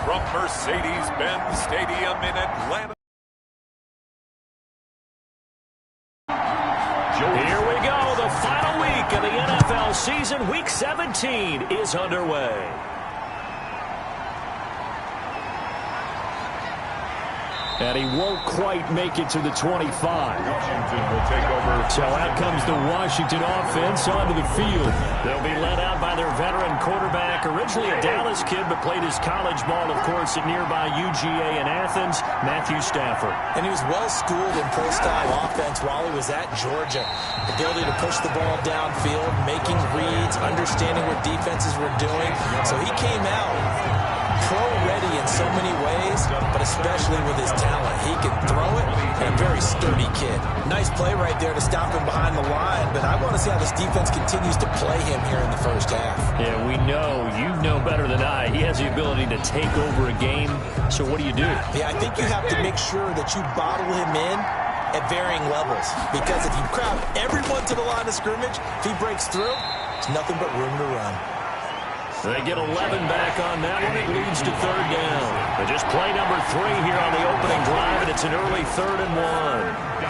From Mercedes-Benz Stadium in Atlanta. Here we go. The final week of the NFL season. Week 17 is underway. And he won't quite make it to the 25. Washington will take over. So out comes the Washington offense onto the field. They'll be led out by their veteran quarterback, originally a Dallas kid, but played his college ball, of course, at nearby UGA in Athens, Matthew Stafford. And he was well-schooled in pro-style offense while he was at Georgia. Ability to push the ball downfield, making reads, understanding what defenses were doing. So he came out pro-ready in so many ways, but especially with his talent. He can throw it, and a very sturdy kid. Nice play right there to stop him behind the line, but I want to see how this defense continues to play him here in the first half. Yeah, we know, you know better than I, he has the ability to take over a game, so what do? Yeah, I think you have to make sure that you bottle him in at varying levels, because if you crowd everyone to the line of scrimmage, if he breaks through, it's nothing but room to run. They get 11 back on that one. It leads to third down. But just play number 3 here on the opening drive, and it's an early 3rd and 1.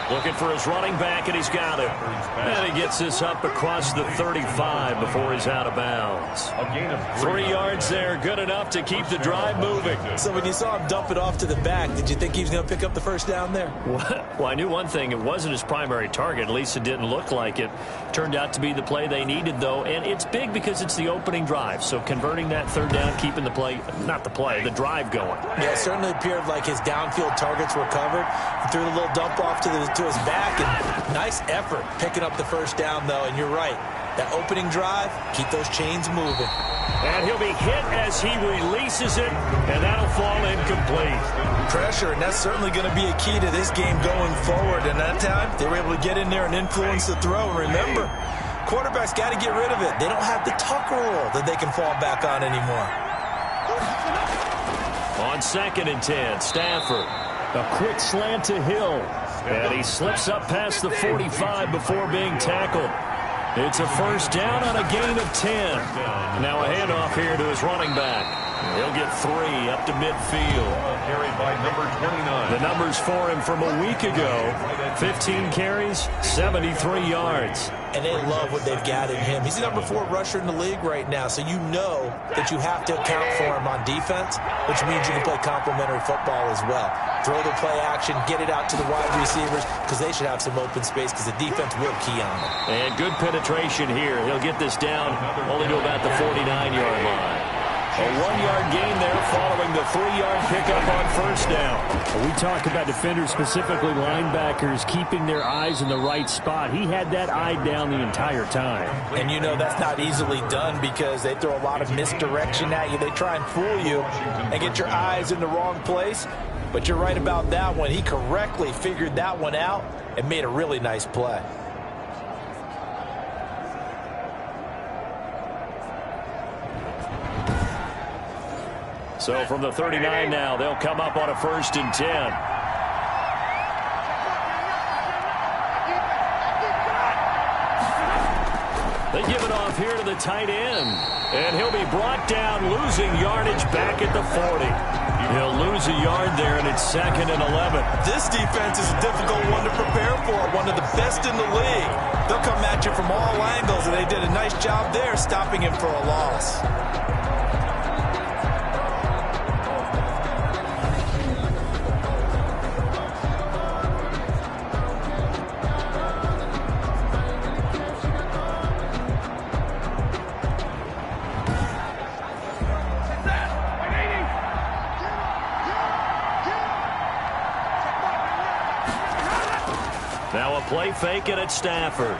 Looking for his running back, and he's got it. And he gets this up across the 35 before he's out of bounds. 3 yards there, good enough to keep the drive moving. So when you saw him dump it off to the back, did you think he was going to pick up the first down there? Well, I knew one thing. It wasn't his primary target. At least it didn't look like it. Turned out to be the play they needed, though. And it's big because it's the opening drive. So converting that third down, keeping the play, not the play, the drive going. Yeah, it certainly appeared like his downfield targets were covered. He threw a little dump off to his back, and nice effort picking up the first down, though. And you're right. That opening drive, keep those chains moving. And he'll be hit as he releases it, and that'll fall incomplete. Pressure, and that's certainly going to be a key to this game going forward. And that time, they were able to get in there and influence the throw. Remember, quarterbacks got to get rid of it. They don't have the Tucker rule that they can fall back on anymore. On 2nd and 10, Stafford. A quick slant to Hill. And he slips up past the 45 before being tackled. It's a first down on a gain of 10. Now a handoff here to his running back. He'll get 3 up to midfield. Carried by number 29. The numbers for him from a week ago. 15 carries, 73 yards. And they love what they've got in him. He's the number 4 rusher in the league right now, so you know that you have to account for him on defense, which means you can play complementary football as well. Throw the play action, get it out to the wide receivers, because they should have some open space, because the defense will key on them. And good penetration here. He'll get this down only to about the 49-yard line. A 1-yard gain there following the 3-yard pickup on first down. We talk about defenders, specifically linebackers, keeping their eyes in the right spot. He had that eye down the entire time. And you know that's not easily done because they throw a lot of misdirection at you. They try and fool you and get your eyes in the wrong place. But you're right about that one. He correctly figured that one out and made a really nice play. So from the 39 now, they'll come up on a 1st and 10. They give it off here to the tight end. And he'll be brought down, losing yardage back at the 40. He'll lose a yard there, and it's 2nd and 11. This defense is a difficult one to prepare for, one of the best in the league. They'll come at you from all angles, and they did a nice job there stopping him for a loss. Now a play fake, and it's Stafford.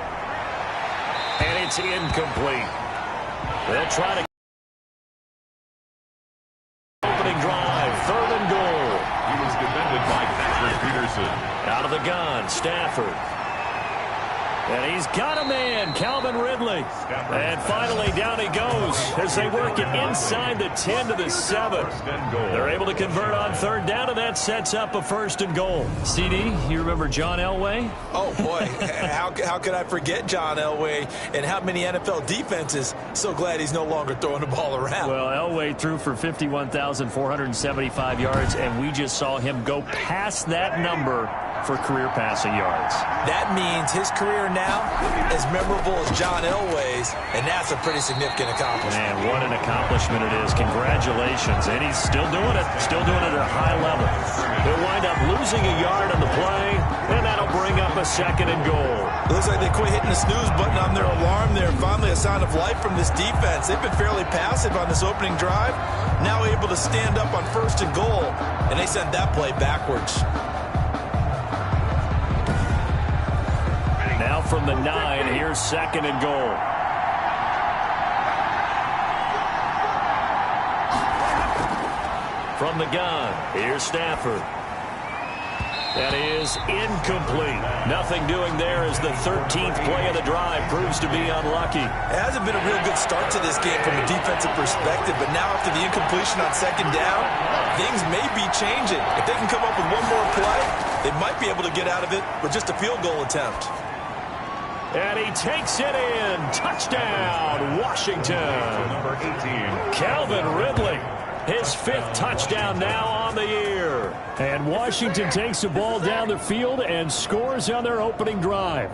And it's incomplete. They'll try to opening drive, 3rd and goal. He was defended by Patrick Peterson. Out of the gun, Stafford. And he's got a man, Calvin Ridley. And finally, down he goes as they work it inside the 10 to the 7. They're able to convert on third down, and that sets up a 1st and goal. CD, you remember John Elway? Oh, boy. How could I forget John Elway and how many NFL defenses? So glad he's no longer throwing the ball around. Well, Elway threw for 51,475 yards, and we just saw him go past that number for career passing yards. That means his career now as memorable as John Elway's, and that's a pretty significant accomplishment. Man, what an accomplishment it is. Congratulations. And he's still doing it at a high level. They'll wind up losing a yard on the play, and that'll bring up a 2nd and goal. It looks like they quit hitting the snooze button on their alarm there. Finally a sign of life from this defense. They've been fairly passive on this opening drive. Now able to stand up on 1st and goal, and they sent that play backwards. Now from the 9, here's 2nd and goal. From the gun, here's Stafford. That is incomplete. Nothing doing there as the 13th play of the drive proves to be unlucky. It hasn't been a real good start to this game from a defensive perspective, but now after the incompletion on 2nd down, things may be changing. If they can come up with one more play, they might be able to get out of it with just a field goal attempt. And he takes it in. Touchdown, Washington. Number 18. Calvin Ridley. His 5th touchdown now on the year. And Washington takes the ball down the field and scores on their opening drive.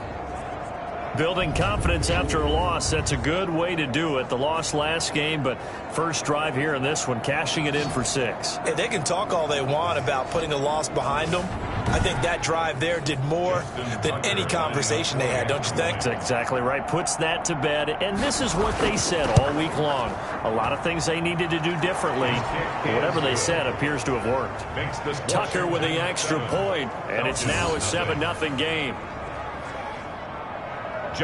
Building confidence after a loss, that's a good way to do it. The loss last game, but first drive here in this one, cashing it in for 6. Hey, they can talk all they want about putting a loss behind them. I think that drive there did more than any conversation they had, don't you think? That's exactly right. Puts that to bed. And this is what they said all week long. A lot of things they needed to do differently. Whatever they said appears to have worked. Tucker with the extra point, and it's now a 7-0 game.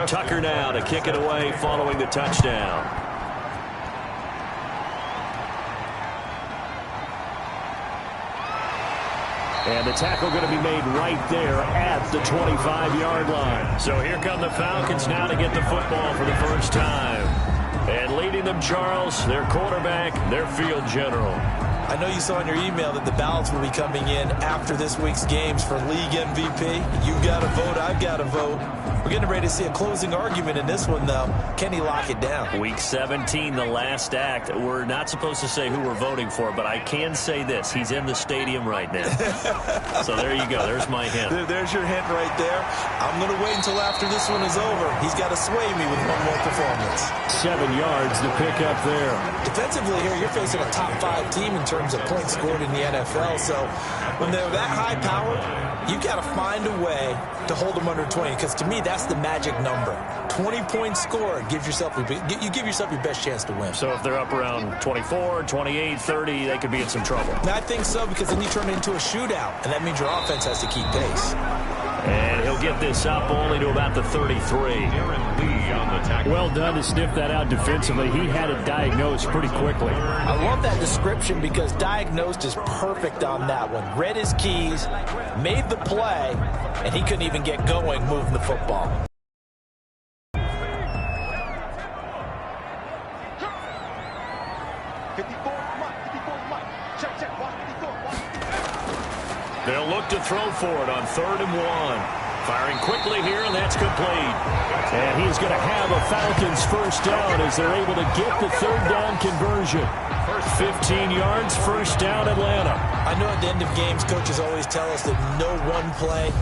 Tucker now to kick it away following the touchdown. And the tackle going to be made right there at the 25-yard line. So here come the Falcons now to get the football for the first time. And leading them, Charles, their quarterback, their field general. I know you saw in your email that the ballots will be coming in after this week's games for league MVP. You've got to vote. I've got to vote. We're getting ready to see a closing argument in this one, though. Can he lock it down? Week 17, the last act. We're not supposed to say who we're voting for, but I can say this. He's in the stadium right now. So there you go. There's my hint. There's your hint right there. I'm going to wait until after this one is over. He's got to sway me with one more performance. 7 yards to pick up there. Defensively here, you're facing a top 5 team in terms of points scored in the NFL. So when they're that high powered, you've got to find a way to hold them under 20, because to me, that's the magic number. 20 points scored, you give yourself your best chance to win. So if they're up around 24, 28, 30, they could be in some trouble. And I think so, because then you turn it into a shootout, and that means your offense has to keep pace. And he'll get this up only to about the 33. Well done to sniff that out defensively. He had it diagnosed pretty quickly. I love that description, because diagnosed is perfect on that one. Read his keys, made the play, and he couldn't even get going moving the football. They'll look to throw for it on 3rd and 1. Firing quickly here, and that's complete. And he's going to have a Falcons first down as they're able to get the 3rd down conversion. 15 yards, first down, Atlanta. I know at the end of games, coaches always tell us that no one play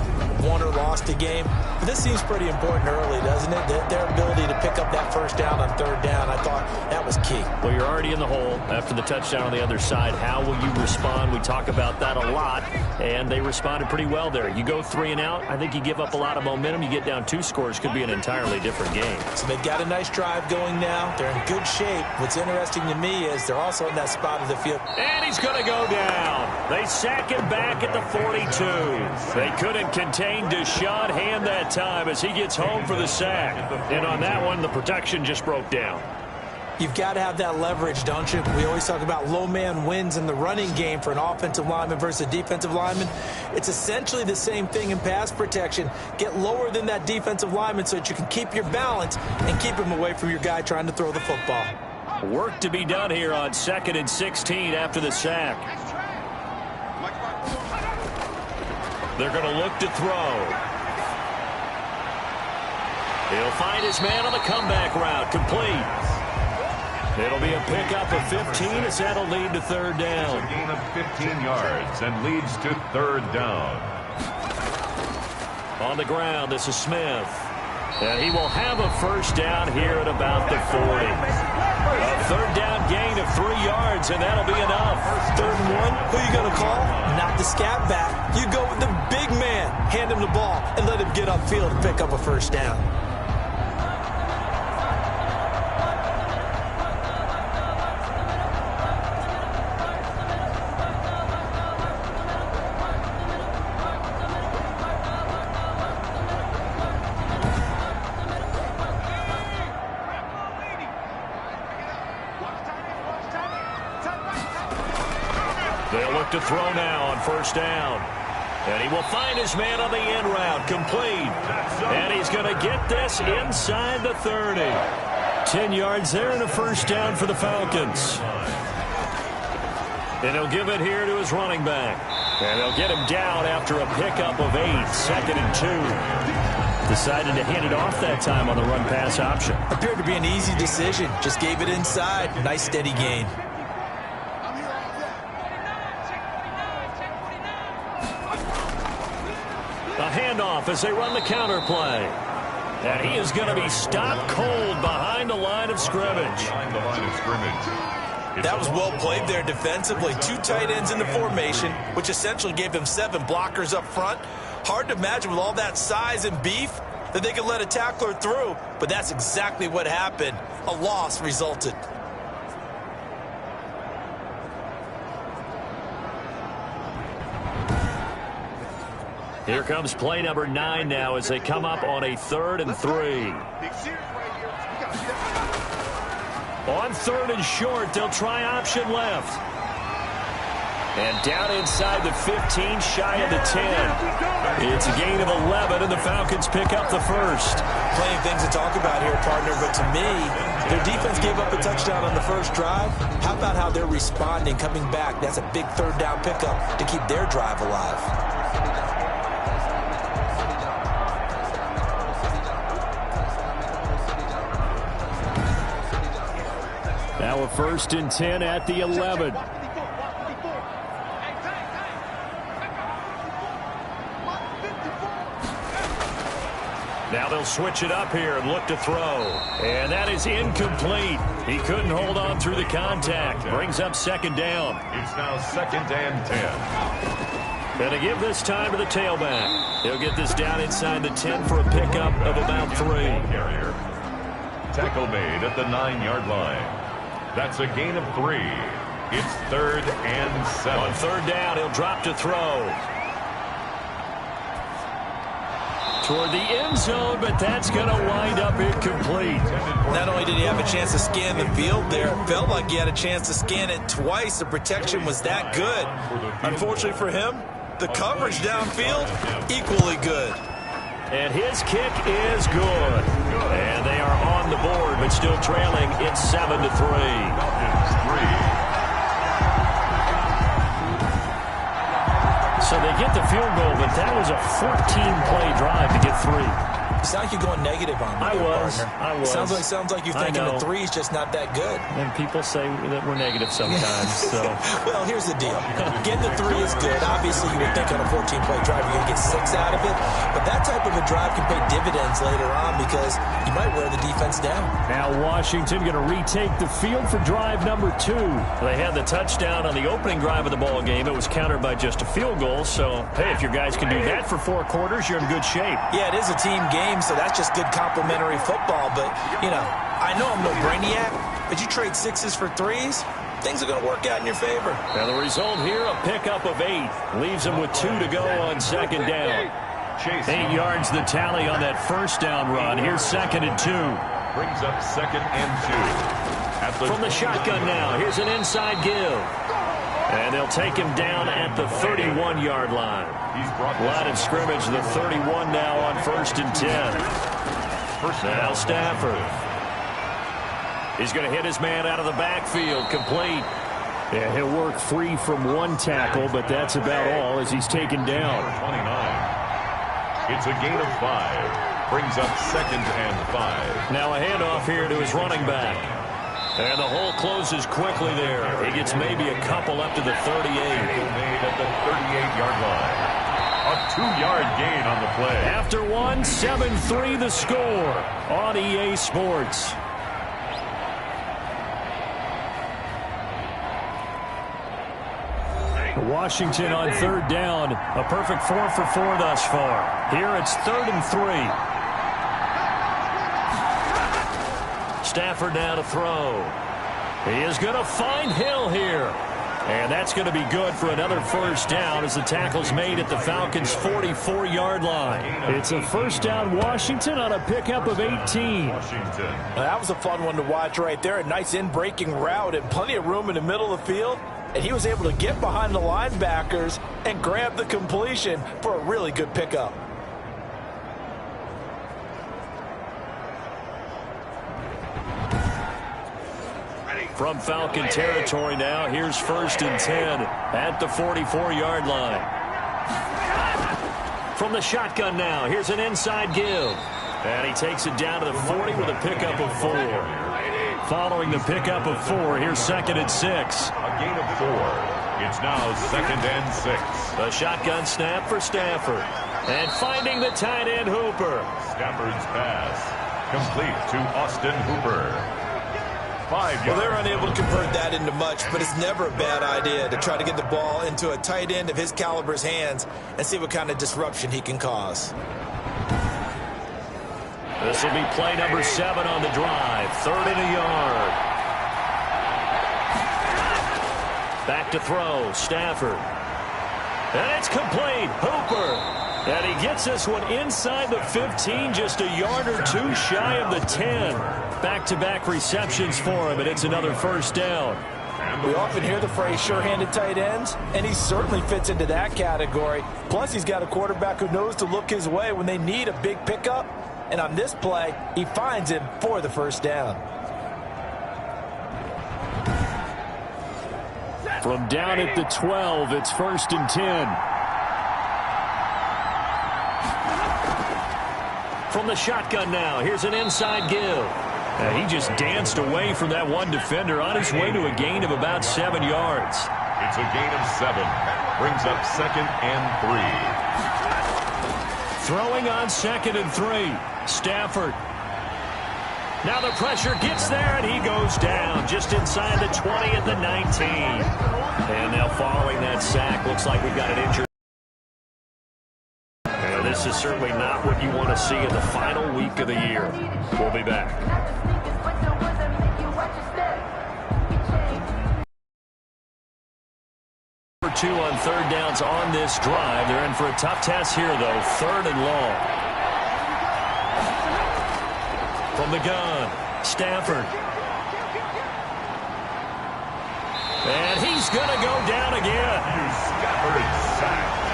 won or lost a game. But this seems pretty important early, doesn't it? Their ability to pick up that first down on 3rd down, I thought that was key. Well, you're already in the hole after the touchdown on the other side. How will you respond? We talk about that a lot, and they responded pretty well there. You go 3 and out, I think you give up a lot of momentum. You get down 2 scores, could be an entirely different game. So they've got a nice drive going now. They're in good shape. What's interesting to me is they're also in that spot of the field. And he's going to go down. They sack him back at the 42. They couldn't contain Deshaun Hand that time as he gets home for the sack. And on that one, the protection just broke down. You've got to have that leverage, don't you? We always talk about low man wins in the running game for an offensive lineman versus a defensive lineman. It's essentially the same thing in pass protection. Get lower than that defensive lineman so that you can keep your balance and keep him away from your guy trying to throw the football. Work to be done here on 2nd and 16 after the sack. They're going to look to throw. He'll find his man on the comeback route. Complete. It'll be a pickup of 15 as that'll lead to 3rd down. A gain of 15 yards and leads to 3rd down. On the ground, this is Smith. And he will have a 1st down here at about the 40. A 3rd down gain of 3 yards, and that'll be enough. 3rd and 1, who you going to call? Not the scat back. You go with the big man. Hand him the ball and let him get upfield and pick up a 1st down. They'll look to throw now on 1st down. And he will find his man on the end route. Complete. And he's going to get this inside the 30. 10 yards there and a 1st down for the Falcons. And he'll give it here to his running back. And they'll get him down after a pickup of 8. 2nd and 2. Decided to hand it off that time on the run-pass option. Appeared to be an easy decision. Just gave it inside. Nice steady gain. A handoff as they run the counter play. And he is going to be stopped cold behind the line of scrimmage. That was well played there defensively. 2 tight ends in the formation, which essentially gave them 7 blockers up front. Hard to imagine with all that size and beef that they could let a tackler through, but that's exactly what happened. A loss resulted. Here comes play number 9 now as they come up on a 3rd and 3. On 3rd and short, they'll try option left. And down inside the 15, shy of the 10. It's a gain of 11, and the Falcons pick up the 1st. Plenty of things to talk about here, partner, but to me, their defense gave up a touchdown on the 1st drive. How about how they're responding, coming back? That's a big 3rd down pickup to keep their drive alive. Now a 1st and 10 at the 11. Now they'll switch it up here and look to throw. And that is incomplete. He couldn't hold on through the contact. Brings up 2nd down. It's now 2nd and 10. Going to give this time to the tailback. He'll get this down inside the 10 for a pickup of about 3. Tackle made at the 9-yard line. That's a gain of 3. It's 3rd and 7. On 3rd down, he'll drop to throw. Toward the end zone, but that's going to wind up incomplete. Not only did he have a chance to scan the field there, it felt like he had a chance to scan it twice. The protection was that good. Unfortunately for him, the coverage downfield, equally good. And his kick is good. And they are on the board, but still trailing. It's 7-3. So they get the field goal, but that was a 14-play drive to get 3. You sound like you're going negative on me. I was. Sounds like you're thinking the 3 is just not that good. And people say that we're negative sometimes. So. Well, here's the deal. Getting the 3 is good. Obviously, you would think on a 14-play drive you're going to get 6 out of it. But that type of a drive can pay dividends later on because you might wear the defense down. Now Washington going to retake the field for drive number 2. They had the touchdown on the opening drive of the ball game. It was countered by just a field goal. So, hey, if your guys can do that for 4 quarters, you're in good shape. Yeah, it is a team game, so that's just good complimentary football. But, you know, I know I'm no brainiac, but you trade 6s for 3s, things are going to work out in your favor. Now the result here, a pickup of 8. Leaves them with 2 to go on 2nd down. 8 yards the tally on that 1st down run. Here's 2nd and 2. Brings up 2nd and 2. From the shotgun now, here's an inside give. And they'll take him down at the 31-yard line. Line of scrimmage, the 31 now on 1st and 10. Now Stafford. He's going to hit his man out of the backfield, complete. Yeah, he'll work free from one tackle, but that's about all as he's taken down. 29. It's a gain of 5. Brings up 2nd and 5. Now a handoff here to his running back. And the hole closes quickly there. He gets maybe a couple up to the 38. Made at the 38-yard line. A 2-yard gain on the play. After one, 7-3 the score on EA Sports. Washington on 3rd down. A perfect 4 for 4 thus far. Here it's 3rd and 3. Stafford now to throw. He is going to find Hill here. And that's going to be good for another 1st down as the tackle's made at the Falcons' 44-yard line. It's a 1st down Washington on a pickup of 18. Washington. That was a fun one to watch right there. A nice in-breaking route and plenty of room in the middle of the field. And he was able to get behind the linebackers and grab the completion for a really good pickup. From Falcon territory now, here's 1st and 10 at the 44-yard line. From the shotgun now, here's an inside give. And he takes it down to the 40 with a pickup of 4. Following the pickup of 4, here's 2nd and 6. A gain of 4. It's now 2nd and 6. A shotgun snap for Stafford. And finding the tight end Hooper. Stafford's pass. Complete to Austin Hooper. 5 yards. Well, they're unable to convert that into much, but it's never a bad idea to try to get the ball into a tight end of his caliber's hands and see what kind of disruption he can cause. This will be play number 7 on the drive. 3rd and a yard. Back to throw. Stafford. And it's complete. Hooper. And he gets this one inside the 15, just a yard or 2 shy of the 10. Back-to-back receptions for him, and it's another 1st down. We often hear the phrase sure-handed tight ends, and he certainly fits into that category. Plus, he's got a quarterback who knows to look his way when they need a big pickup. And on this play, he finds him for the 1st down. From down at the 12, it's 1st and 10. From the shotgun now, here's an inside give. He just danced away from that one defender on his way to a gain of about 7 yards. It's a gain of 7. Brings up 2nd and 3. Throwing on 2nd and 3. Stafford. Now the pressure gets there, and he goes down just inside the 20 at the 19. And now following that sack, looks like we've got an injury. And this is certainly not what you want to see in the final week of the year. We'll be back. Number 2 on 3rd downs on this drive. They're in for a tough test here, though. 3rd and long. From the gun, Stafford. And he's going to go down again. Stafford sacked.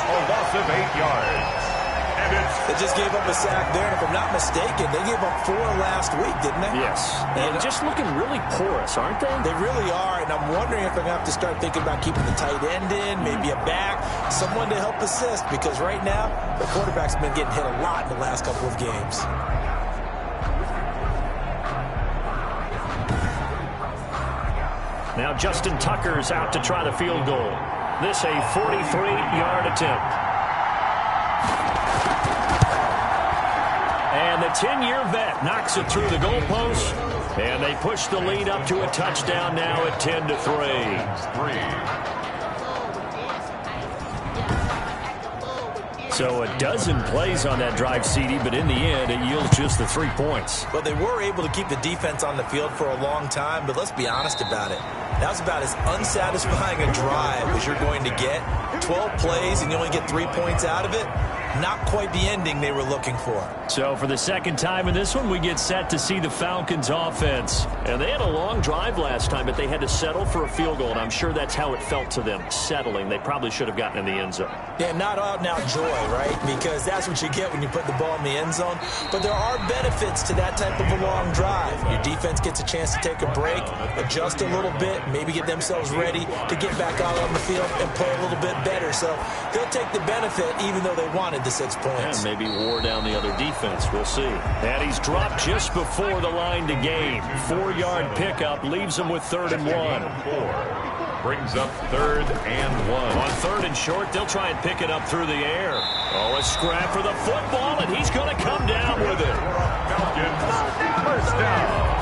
A loss of 8 yards. And They just gave up a sack there, and if I'm not mistaken, they gave up 4 last week, didn't they? Yes. And just looking really porous, aren't they? They really are, and I'm wondering if they're going to have to start thinking about keeping the tight end in, maybe a back, someone to help assist, because right now, the quarterback's been getting hit a lot in the last couple of games. Now Justin Tucker's out to try the field goal. This a 43-yard attempt. And the 10-year vet knocks it through the goalpost. And they push the lead up to a touchdown now at 10-3. So a dozen plays on that drive, CD, but in the end, it yields just the 3 points. Well, they were able to keep the defense on the field for a long time, but let's be honest about it. That was about as unsatisfying a drive as you're going to get. 12 plays and you only get 3 points out of it. not quite the ending they were looking for. So for the second time in this one, we get set to see the Falcons offense. And they had a long drive last time, but they had to settle for a field goal, and I'm sure that's how it felt to them, settling. They probably should have gotten in the end zone. Yeah, not out and out joy, right? Because that's what you get when you put the ball in the end zone. But there are benefits to that type of a long drive. Your defense gets a chance to take a break, adjust a little bit, maybe get themselves ready to get back out on the field and play a little bit better. So they'll take the benefit even though they wanted the 6 points. And maybe wore down the other defense. We'll see. And he's dropped just before the line to gain. 4-yard pickup leaves him with 3rd and 1. Brings up 3rd and 1. On 3rd and short, they'll try and pick it up through the air. Oh, a scrap for the football, and he's going to come down with it. Falcons, first down.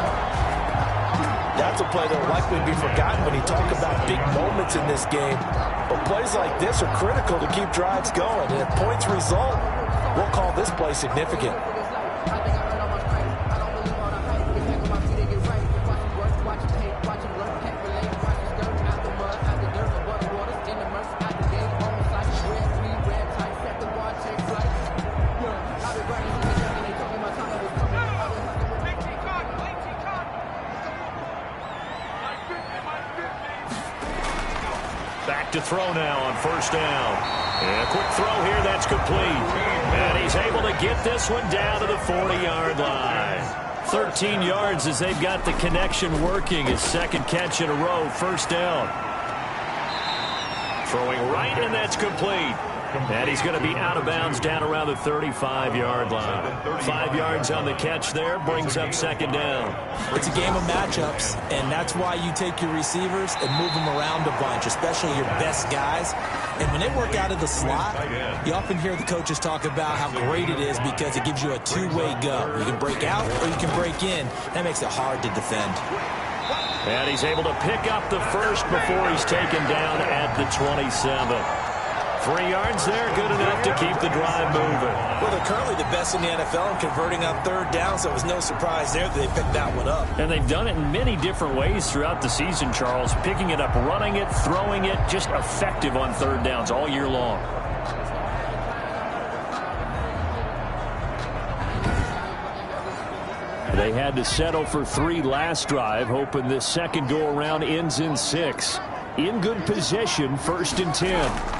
That's a play that will likely be forgotten when you talk about big moments in this game. But plays like this are critical to keep drives going. And if points result, we'll call this play significant. To throw now on 1st down. And a quick throw here, that's complete. And he's able to get this one down to the 40-yard line. 13 yards as they've got the connection working. His second catch in a row, 1st down. Throwing right, and that's complete. And he's going to be out of bounds down around the 35-yard line. 5 yards on the catch there, brings up 2nd down. It's a game of matchups, and that's why you take your receivers and move them around a bunch, especially your best guys. And when they work out of the slot, you often hear the coaches talk about how great it is because it gives you a two-way go. You can break out or you can break in. That makes it hard to defend. And he's able to pick up the first before he's taken down at the 27. 3 yards there, good enough to keep the drive moving. Well, they're currently the best in the NFL in converting on 3rd down, so it was no surprise there that they picked that one up. And they've done it in many different ways throughout the season, Charles. Picking it up, running it, throwing it, just effective on 3rd downs all year long. They had to settle for 3 last drive, hoping this second go-around ends in 6. In good possession, 1st and 10.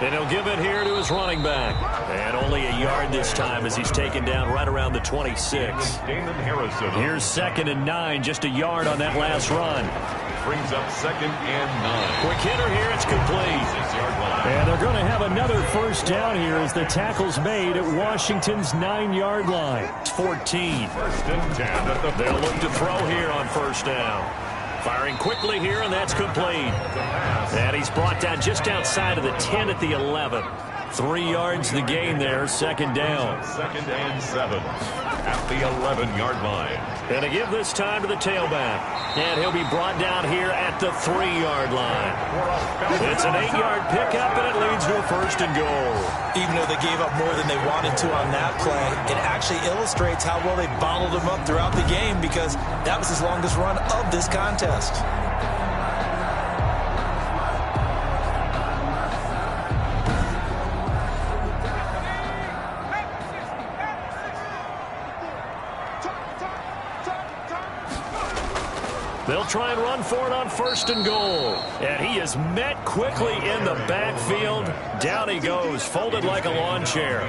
And he'll give it here to his running back. And only a yard this time as he's taken down right around the 26. Damon Harrison. Here's 2nd and 9, just a yard on that last run. Brings up 2nd and 9. Quick hitter here, it's complete. 6-yard line. And they're going to have another 1st down here as the tackle's made at Washington's 9-yard line. It's 14. 1st and 10 at the They'll look to throw here on 1st down. Firing quickly here, and that's complete. And he's brought down just outside of the 10 at the 11. 3 yards the gain there, 2nd down. 2nd and 7 at the 11-yard line. And to give this time to the tailback. And he'll be brought down here at the 3-yard line. It's an 8-yard pickup, and it leads to a 1st and goal. Even though they gave up more than they wanted to on that play, it actually illustrates how well they bottled them up throughout the game because that was his longest run of this contest. They'll try and run for it on 1st and goal. And he is met quickly in the backfield. Down he goes, folded like a lawn chair.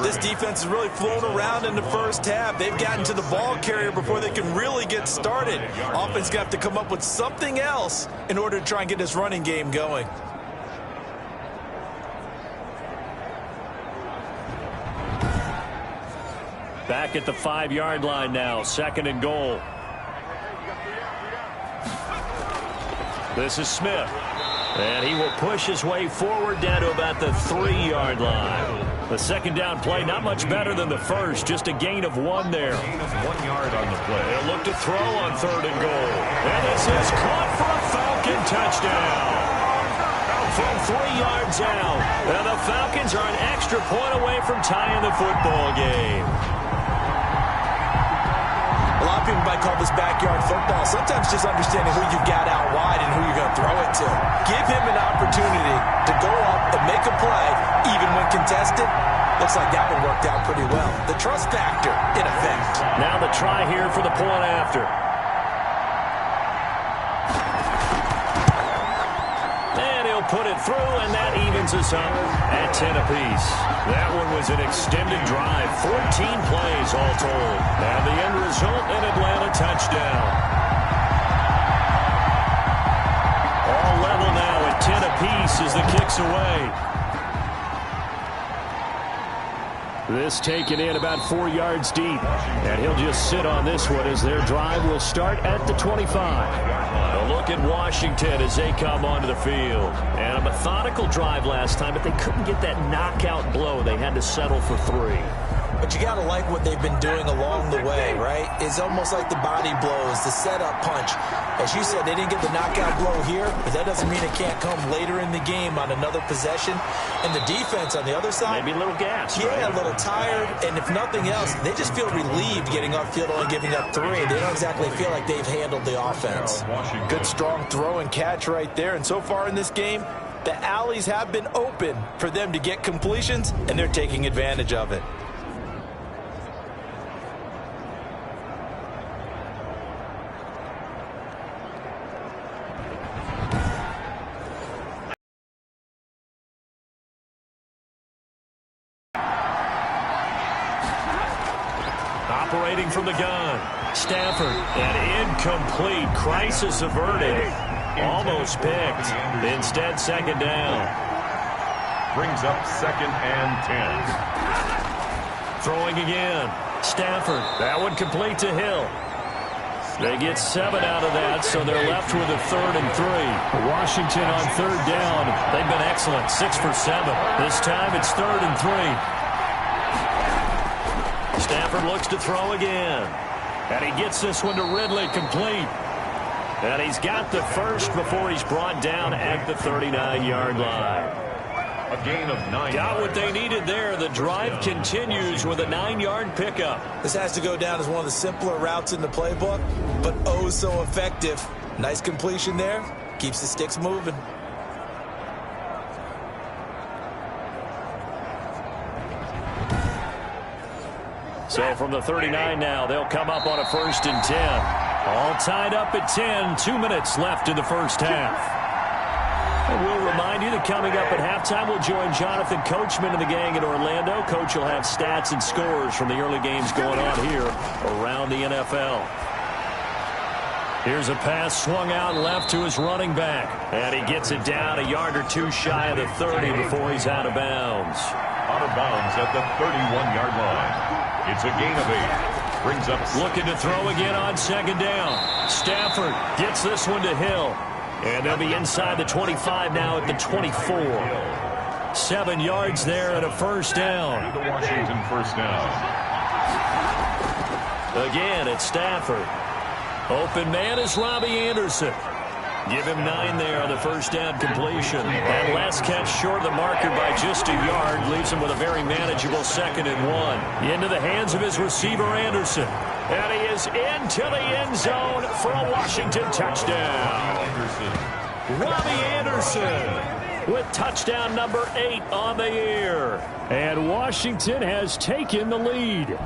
This defense has really flown around in the first half. They've gotten to the ball carrier before they can really get started. Offense got to come up with something else in order to try and get this running game going. Back at the 5-yard line now, 2nd and goal. This is Smith. And he will push his way forward down to about the 3-yard line. The 2nd down play, not much better than the first. Just a gain of 1 there. Gain of 1 yard on the play. They'll look to throw on 3rd and goal. And this is caught for a Falcon touchdown. From 3 yards out. And the Falcons are an extra point away from tying the football game. A lot of people might call this backyard football. Sometimes just understanding who you've got out wide and who you're going to throw it to. Give him an opportunity to go up and make a play, even when contested. Looks like that one worked out pretty well. The trust factor, in effect. Now the try here for the point after. And he'll put it through, and that evens us up at 10 apiece. That one was an extended drive, 14 plays all told. And the end result, an Atlanta touchdown. All level now at 10 apiece as the kick's away. This taken in about 4 yards deep. And he'll just sit on this one as their drive will start at the 25. A look at Washington as they come onto the field. And a methodical drive last time, but they couldn't get that knockout blow. They had to settle for 3. But you got to like what they've been doing along the way, right? It's almost like the body blows, the setup punch. As you said, they didn't get the knockout blow here, but that doesn't mean it can't come later in the game on another possession. And the defense on the other side, maybe a little gas. Yeah, right? A little tired. And if nothing else, they just feel relieved getting upfield, only giving up 3. They don't exactly feel like they've handled the offense. Good, strong throw and catch right there. And so far in this game, the alleys have been open for them to get completions, and they're taking advantage of it. Operating from the gun. Stafford, an incomplete. Crisis averted. Almost picked. Instead, second down. Brings up 2nd and 10. Throwing again. Stafford. That one complete to Hill. They get 7 out of that, so they're left with a 3rd and 3. Washington on 3rd down. They've been excellent. 6 for 7. This time it's 3rd and 3. Stafford looks to throw again. And he gets this one to Ridley complete. And he's got the first before he's brought down at the 39-yard line. A gain of 9. Got what they needed there. The drive continues with a 9-yard pickup. This has to go down as one of the simpler routes in the playbook, but oh so effective. Nice completion there. Keeps the sticks moving. So from the 39 now, they'll come up on a 1st and 10. All tied up at 10. 2 minutes left in the first half. And we'll remind you that coming up at halftime, we'll join Jonathan Coachman and the gang in Orlando. Coach will have stats and scores from the early games going on here around the NFL. Here's a pass swung out left to his running back. And he gets it down a yard or 2 shy of the 30 before he's out of bounds. Out of bounds at the 31-yard line. It's a gain of 8. Brings up. Looking to throw again on 2nd down. Stafford gets this one to Hill. And they'll be inside the 25 now at the 24. 7 yards there and a 1st down. The Washington 1st down. Again, it's Stafford. Open man is Robbie Anderson. Give him 9 there on the 1st down completion. And last catch short of the marker by just a yard leaves him with a very manageable 2nd and 1. Into the hands of his receiver, Anderson. And he is into the end zone for a Washington touchdown. Robbie Anderson with touchdown number 8 on the year. And Washington has taken the lead.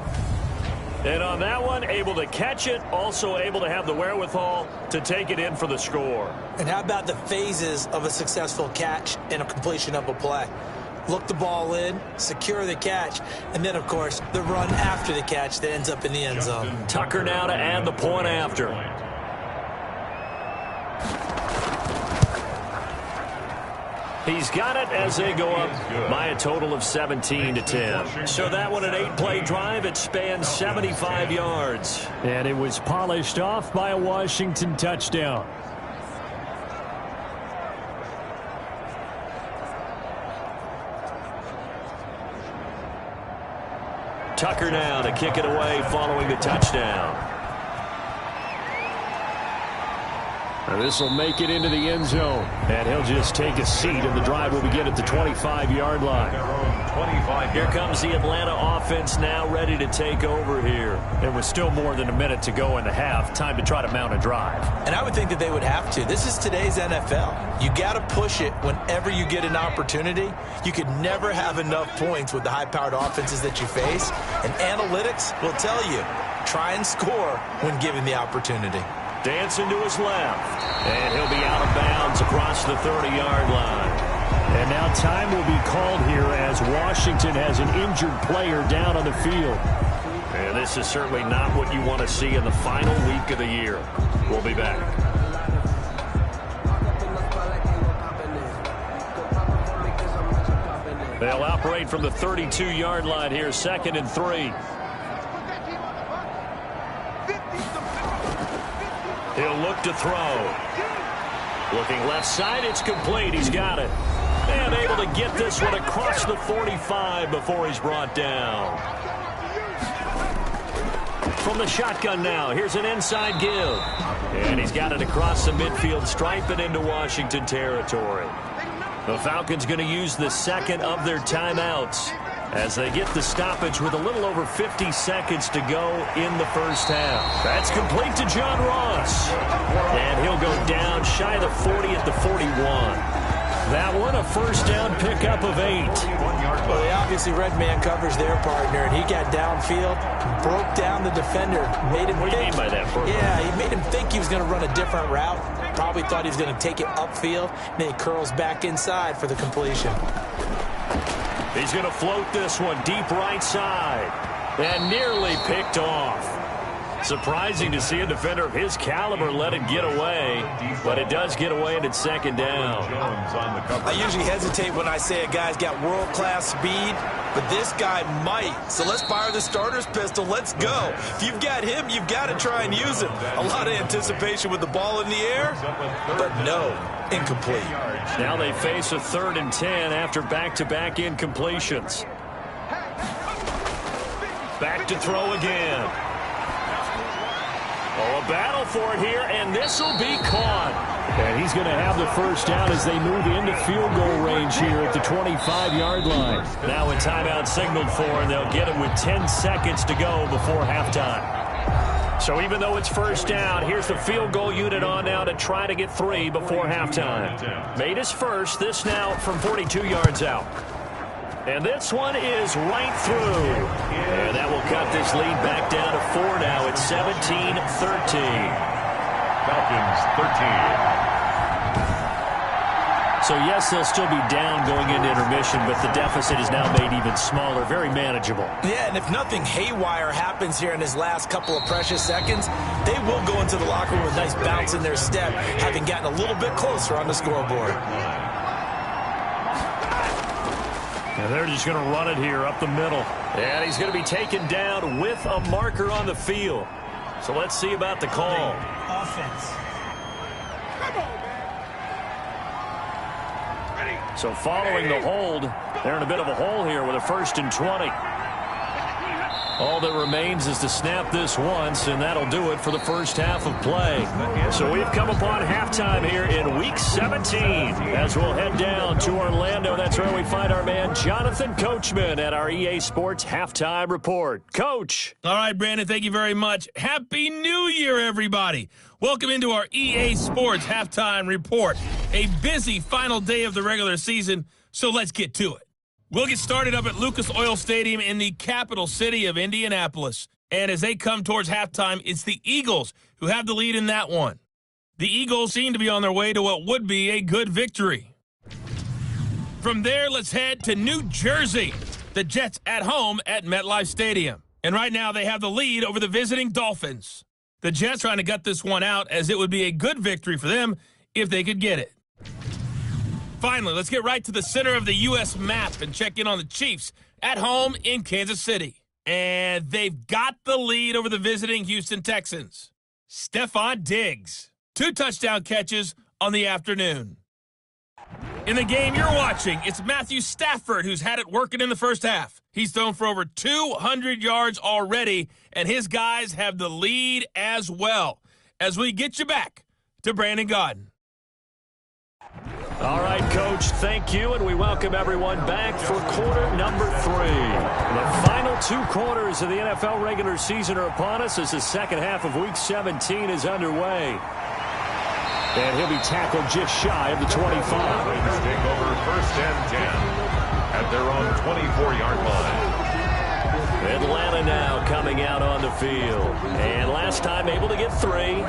And on that one, able to catch it, also able to have the wherewithal to take it in for the score. And how about the phases of a successful catch and a completion of a play? Look the ball in, secure the catch, and then, of course, the run after the catch that ends up in the end zone. Tucker now to add the point after. He's got it as they go up by a total of 17-10. So that one, an 8-play drive. It spans 75 yards. And it was polished off by a Washington touchdown. Tucker now to kick it away following the touchdown. This will make it into the end zone. And he'll just take a seat, and the drive will begin at the 25-yard line. 25. Here comes the Atlanta offense now ready to take over here. There was still more than a minute to go in the half. Time to try to mount a drive. And I would think that they would have to. This is today's NFL. You got to push it whenever you get an opportunity. You could never have enough points with the high-powered offenses that you face. And analytics will tell you, try and score when given the opportunity. Dancing to his left. And he'll be out of bounds across the 30-yard line. And now time will be called here as Washington has an injured player down on the field. And this is certainly not what you want to see in the final week of the year. We'll be back. They'll operate from the 32-yard line here, 2nd and 3. He'll look to throw. Looking left side, it's complete. He's got it. And able to get this one across the 45 before he's brought down. From the shotgun now, here's an inside give. And he's got it across the midfield stripe and into Washington territory. The Falcons going to use the second of their timeouts as they get the stoppage with a little over 50 seconds to go in the first half. That's complete to John Ross. And he'll go down shy of the 40 at the 41. That one, a first down pickup of 8. Well, they obviously red man covers their partner, and he got downfield, broke down the defender, made him What do you mean by that? Yeah, he made him think he was going to run a different route. Probably thought he was going to take it upfield, and then he curls back inside for the completion. He's going to float this one deep right side. And nearly picked off. Surprising to see a defender of his caliber let it get away, but it does get away and it's 2nd down. I usually hesitate when I say a guy's got world-class speed, but this guy might. So let's fire the starter's pistol. Let's go. If you've got him, you've got to try and use him. A lot of anticipation with the ball in the air, but no, incomplete. Now they face a 3rd and 10 after back-to-back incompletions. Back to throw again. Oh, a battle for it here, and this will be caught. And he's going to have the first down as they move into field goal range here at the 25-yard line. Now a timeout signaled for, and they'll get it with 10 seconds to go before halftime. So even though it's first down, here's the field goal unit on now to try to get 3 before halftime. Made his first, this now from 42 yards out. And this one is right through. And that will cut this lead back down to 4 now. It's 17-13. Falcons 13. So, yes, they'll still be down going into intermission, but the deficit is now made even smaller, very manageable. Yeah, and if nothing haywire happens here in his last couple of precious seconds, they will go into the locker room with a nice bounce in their step, having gotten a little bit closer on the scoreboard. And they're just going to run it here up the middle. And he's going to be taken down with a marker on the field. So let's see about the call. Offense. So following the hold, they're in a bit of a hole here with a 1st and 20. All that remains is to snap this once, and that'll do it for the first half of play. So we've come upon halftime here in Week 17 as we'll head down to Orlando. That's where we find our man Jonathan Coachman at our EA Sports Halftime Report. Coach. All right, Brandon, thank you very much. Happy New Year, everybody. Welcome into our EA Sports Halftime Report. A busy final day of the regular season, so let's get to it. We'll get started up at Lucas Oil Stadium in the capital city of Indianapolis. And as they come towards halftime, it's the Eagles who have the lead in that one. The Eagles seem to be on their way to what would be a good victory. From there, let's head to New Jersey. The Jets at home at MetLife Stadium. And right now they have the lead over the visiting Dolphins. The Jets trying to gut this one out as it would be a good victory for them if they could get it. Finally, let's get right to the center of the U.S. map and check in on the Chiefs at home in Kansas City. And they've got the lead over the visiting Houston Texans. Stephon Diggs, 2 touchdown catches on the afternoon. In the game you're watching, it's Matthew Stafford who's had it working in the first half. He's thrown for over 200 yards already, and his guys have the lead as well. As we get you back to Brandon Gaudin. All right, Coach, thank you, and we welcome everyone back for quarter number 3. The final 2 quarters of the NFL regular season are upon us as the second half of Week 17 is underway. And he'll be tackled just shy of the 25. Take over first and 10 at their own 24-yard line. Atlanta now coming out on the field. And last time able to get 3.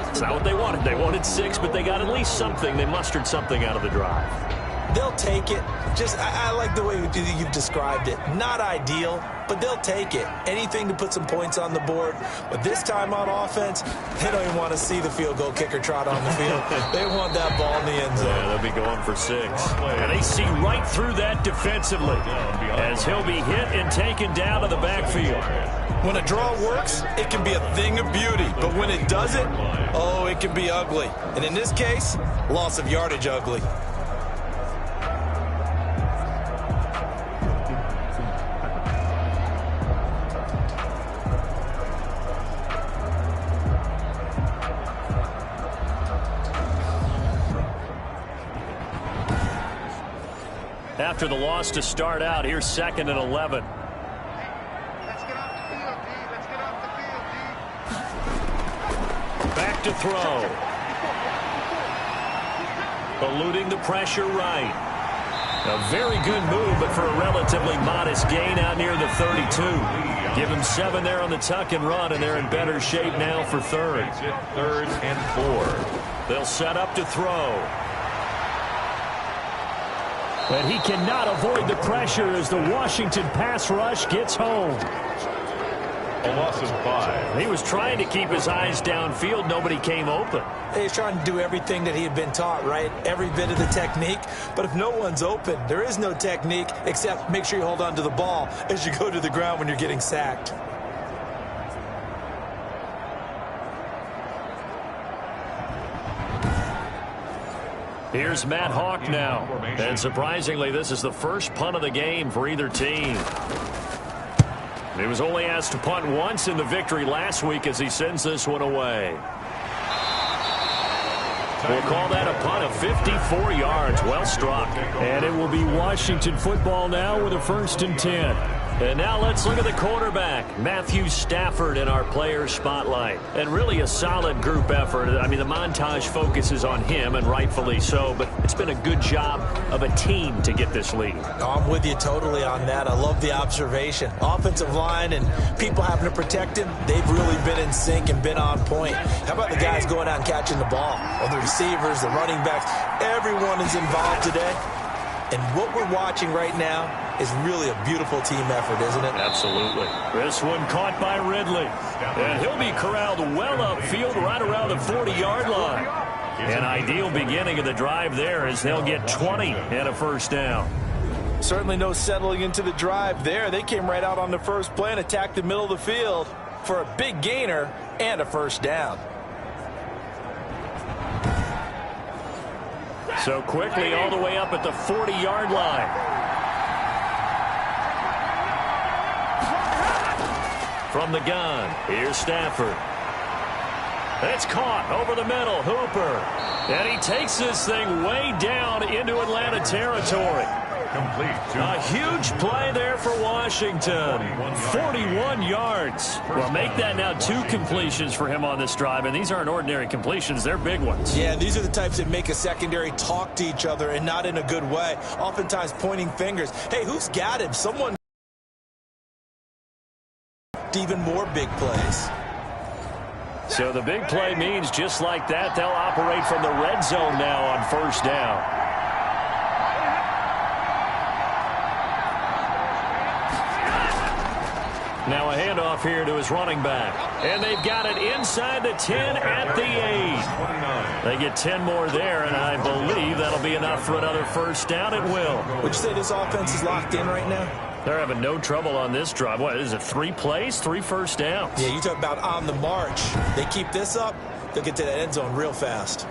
It's not what they wanted. They wanted 6, but they got at least something. They mustered something out of the drive. They'll take it. I like the way you've described it. Not ideal, but they'll take it. Anything to put some points on the board. But this time on offense, they don't even want to see the field goal kicker trot on the field. They want that ball in the end zone. Yeah, they'll be going for 6. And they see right through that defensively as he'll be hit and taken down to the backfield. When a draw works, it can be a thing of beauty. But when it doesn't, oh, it can be ugly. And in this case, loss of yardage ugly. After the loss to start out, here's 2nd and 11. Let's get off the field, D. Let's get off the field, D. Back to throw. Eluding the pressure right. A very good move, but for a relatively modest gain out near the 32. Give them 7 there on the tuck and run, and they're in better shape now for 3rd. 3rd and 4. They'll set up to throw. But he cannot avoid the pressure as the Washington pass rush gets home. A loss of 5. He was trying to keep his eyes downfield. Nobody came open. He's trying to do everything that he had been taught, right? Every bit of the technique. But if no one's open, there is no technique except make sure you hold on to the ball as you go to the ground when you're getting sacked. Here's Matt Hawk now. And surprisingly, this is the first punt of the game for either team. He was only asked to punt once in the victory last week as he sends this one away. We'll call that a punt of 54 yards. Well struck. And it will be Washington football now with a 1st and 10. And now let's look at the quarterback, Matthew Stafford, in our player spotlight. And really a solid group effort. I mean, the montage focuses on him, and rightfully so, but it's been a good job of a team to get this lead. I'm with you totally on that. I love the observation. Offensive line and people having to protect him, they've really been in sync and been on point. How about the guys going out and catching the ball? Well, the receivers, the running backs, everyone is involved today. And what we're watching right now is really a beautiful team effort, isn't it? Absolutely. This one caught by Ridley. And he'll be corralled well upfield right around the 40-yard line. An ideal beginning of the drive there as they'll get 20 and a 1st down. Certainly no settling into the drive there. They came right out on the first play and attacked the middle of the field for a big gainer and a 1st down. So quickly all the way up at the 40-yard line. From the gun, here's Stafford. It's caught over the middle, Hooper. And he takes this thing way down into Atlanta territory. Complete. A huge play there for Washington. 41 yards. Well, make that now 2 completions for him on this drive, and these aren't ordinary completions. They're big ones. Yeah, these are the types that make a secondary talk to each other and not in a good way. Oftentimes pointing fingers. Hey, who's got him? Someone. Even more big plays. So the big play means just like that, they'll operate from the red zone now on 1st down. Now a handoff here to his running back. And they've got it inside the 10 at the 8. They get 10 more there, and I believe that'll be enough for another 1st down. It will. Would you say this offense is locked in right now? They're having no trouble on this drive. What is it, 3 plays, 3 1st downs? Yeah, you talk about on the march. They keep this up, they'll get to that end zone real fast.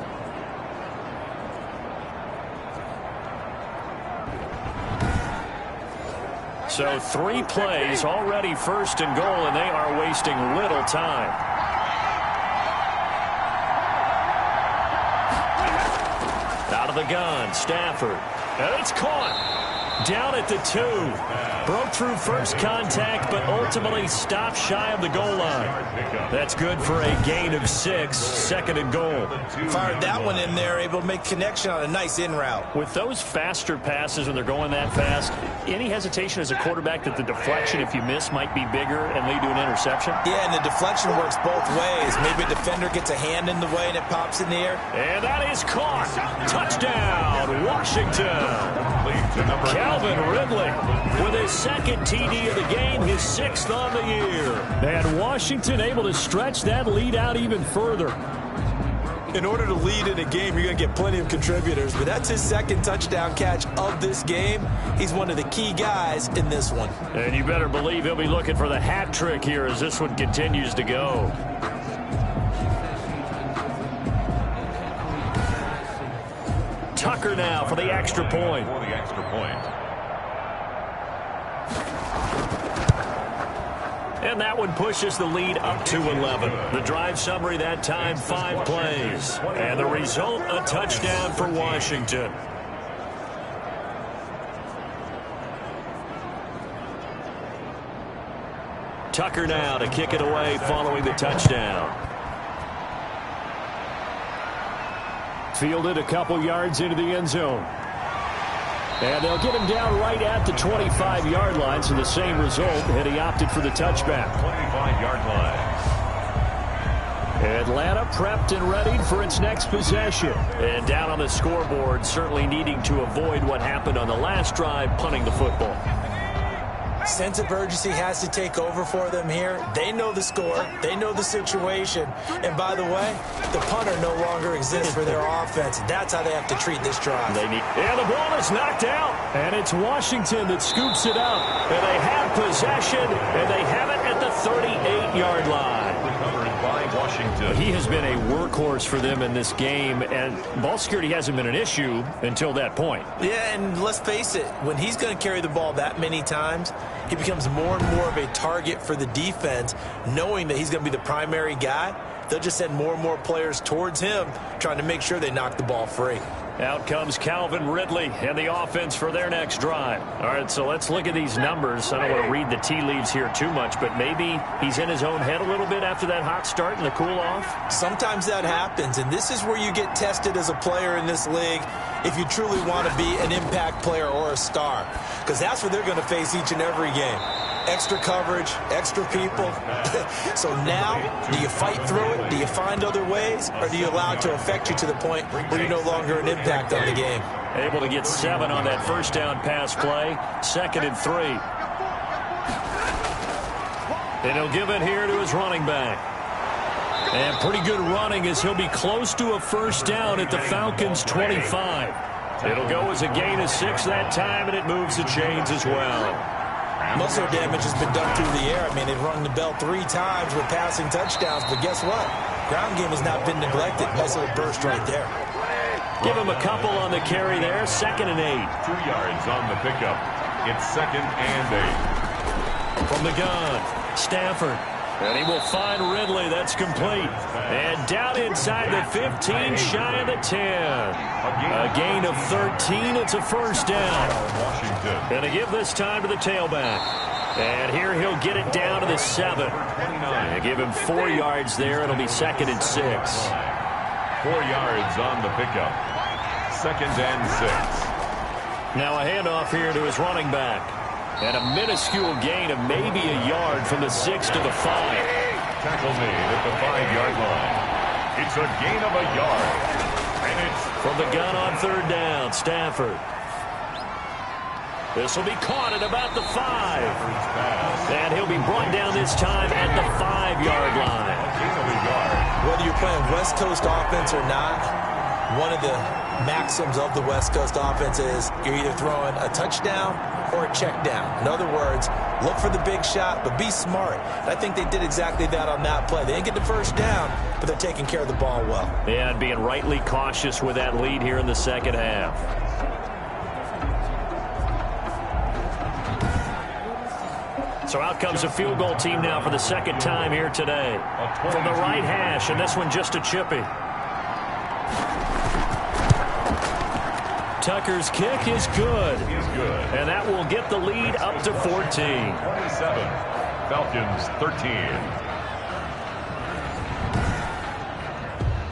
So 3 plays, already 1st and goal, and they are wasting little time. Out of From the gun, Stafford. And it's caught. Down at the 2. Broke through first contact, but ultimately stopped shy of the goal line. That's good for a gain of 6, 2nd and goal. Fired that one in there, able to make connection on a nice in route. With those faster passes when they're going that fast, any hesitation as a quarterback that the deflection, if you miss, might be bigger and lead to an interception? Yeah, and the deflection works both ways. Maybe a defender gets a hand in the way and it pops in the air. And that is caught. Touchdown, Washington. Calvin Ridley with his 2nd TD of the game, his 6th on the year. And Washington able to stretch that lead out even further. In order to lead in a game, you're going to get plenty of contributors, but that's his 2nd touchdown catch of this game. He's one of the key guys in this one. And you better believe he'll be looking for the hat trick here as this one continues to go. Tucker now for the extra point. And that one pushes the lead up to 11. The drive summary that time, 5 plays. And the result, a touchdown for Washington. Tucker now to kick it away following the touchdown. Fielded a couple yards into the end zone. And they'll get him down right at the 25-yard line, so the same result, and he opted for the touchback. 25-yard line. Atlanta prepped and readied for its next possession. And down on the scoreboard, certainly needing to avoid what happened on the last drive, punting the football. Sense of urgency has to take over for them here. They know the score. They know the situation. And by the way, the punter no longer exists for their offense. That's how they have to treat this drive. And the ball is knocked out. And it's Washington that scoops it up. And they have possession, and they have it at the 38-yard line. Recovered by Washington. He has been a workhorse for them in this game, and ball security hasn't been an issue until that point. Yeah, and let's face it, when he's going to carry the ball that many times, he becomes more and more of a target for the defense, knowing that he's going to be the primary guy. They'll just send more and more players towards him, trying to make sure they knock the ball free. Out comes Calvin Ridley and the offense for their next drive. All right, so let's look at these numbers. I don't want to read the tea leaves here too much, but maybe he's in his own head a little bit after that hot start and the cool-off. Sometimes that happens, and this is where you get tested as a player in this league if you truly want to be an impact player or a star, because that's what they're going to face each and every game. Extra coverage, extra people. So now, do you fight through it? Do you find other ways? Or do you allow it to affect you to the point where you're no longer an impact on the game? Able to get 7 on that first down pass play. 2nd and 3. And he'll give it here to his running back. And pretty good running as he'll be close to a first down at the Falcons' 25. It'll go as a gain of 6 that time, and it moves the chains as well. Muscle damage has been done through the air. I mean, they've rung the bell 3 times with passing touchdowns, but guess what? Ground game has not been neglected. Muscle burst right there. Give him a couple on the carry there. 2nd and 8. 2 yards on the pickup. It's 2nd and 8. From the gun, Stafford. And he will find Ridley. That's complete. And down inside the 15, shy of the 10. A gain of 13. It's a first down. Going to give this time to the tailback. And here he'll get it down to the 7. And give him 4 yards there. It'll be 2nd and 6. 4 yards on the pickup. 2nd and 6. Now a handoff here to his running back. And a minuscule gain of maybe a yard from the 6 to the 5. Tackle made at the 5-yard line. It's a gain of a yard. And it's from the gun on 3rd down, Stafford. This will be caught at about the 5. And he'll be brought down this time at the 5-yard line. Whether you're playing West Coast offense or not, one of the maxims of the West Coast offense is you're either throwing a touchdown or a check down. In other words, look for the big shot, but be smart. And I think they did exactly that on that play. They didn't get the first down, but they're taking care of the ball well. Yeah, and being rightly cautious with that lead here in the second half. So out comes a field goal team now for the 2nd time here today. From the right hash, and this one just a chippy. Tucker's kick is good. And that will get the lead up to 14. 27. Falcons 13.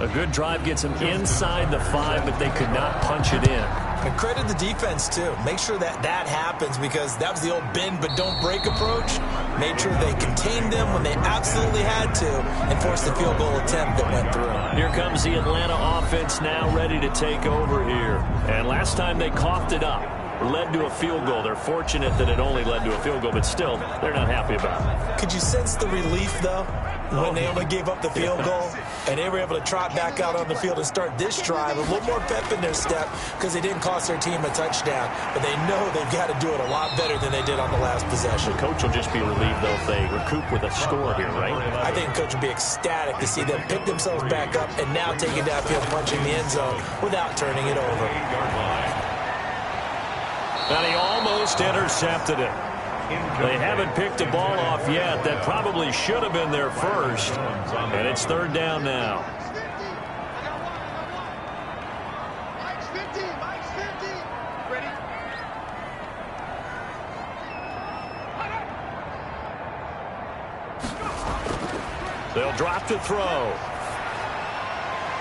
A good drive gets them inside the 5, but they could not punch it in. And credit the defense, too. Make sure that happens, because that was the old bend but don't break approach. Made sure they contained them when they absolutely had to and forced the field goal attempt that went through. Here comes the Atlanta offense now ready to take over here. And last time they coughed it up, led to a field goal. They're fortunate that it only led to a field goal, but still, they're not happy about it. Could you sense the relief, though, when they only gave up the field goal and they were able to trot back out on the field and start this drive a little more pep in their step because they didn't cost their team a touchdown, but they know they've got to do it a lot better than they did on the last possession. The coach will just be relieved, though, if they recoup with a score here, right? I think the coach will be ecstatic to see them pick themselves back up and now take it downfield, punching the end zone without turning it over. And he almost intercepted it. They haven't picked a ball off yet. That probably should have been their first. And it's third down now. Mike's 50. Mike's 50. Ready? They'll drop to throw.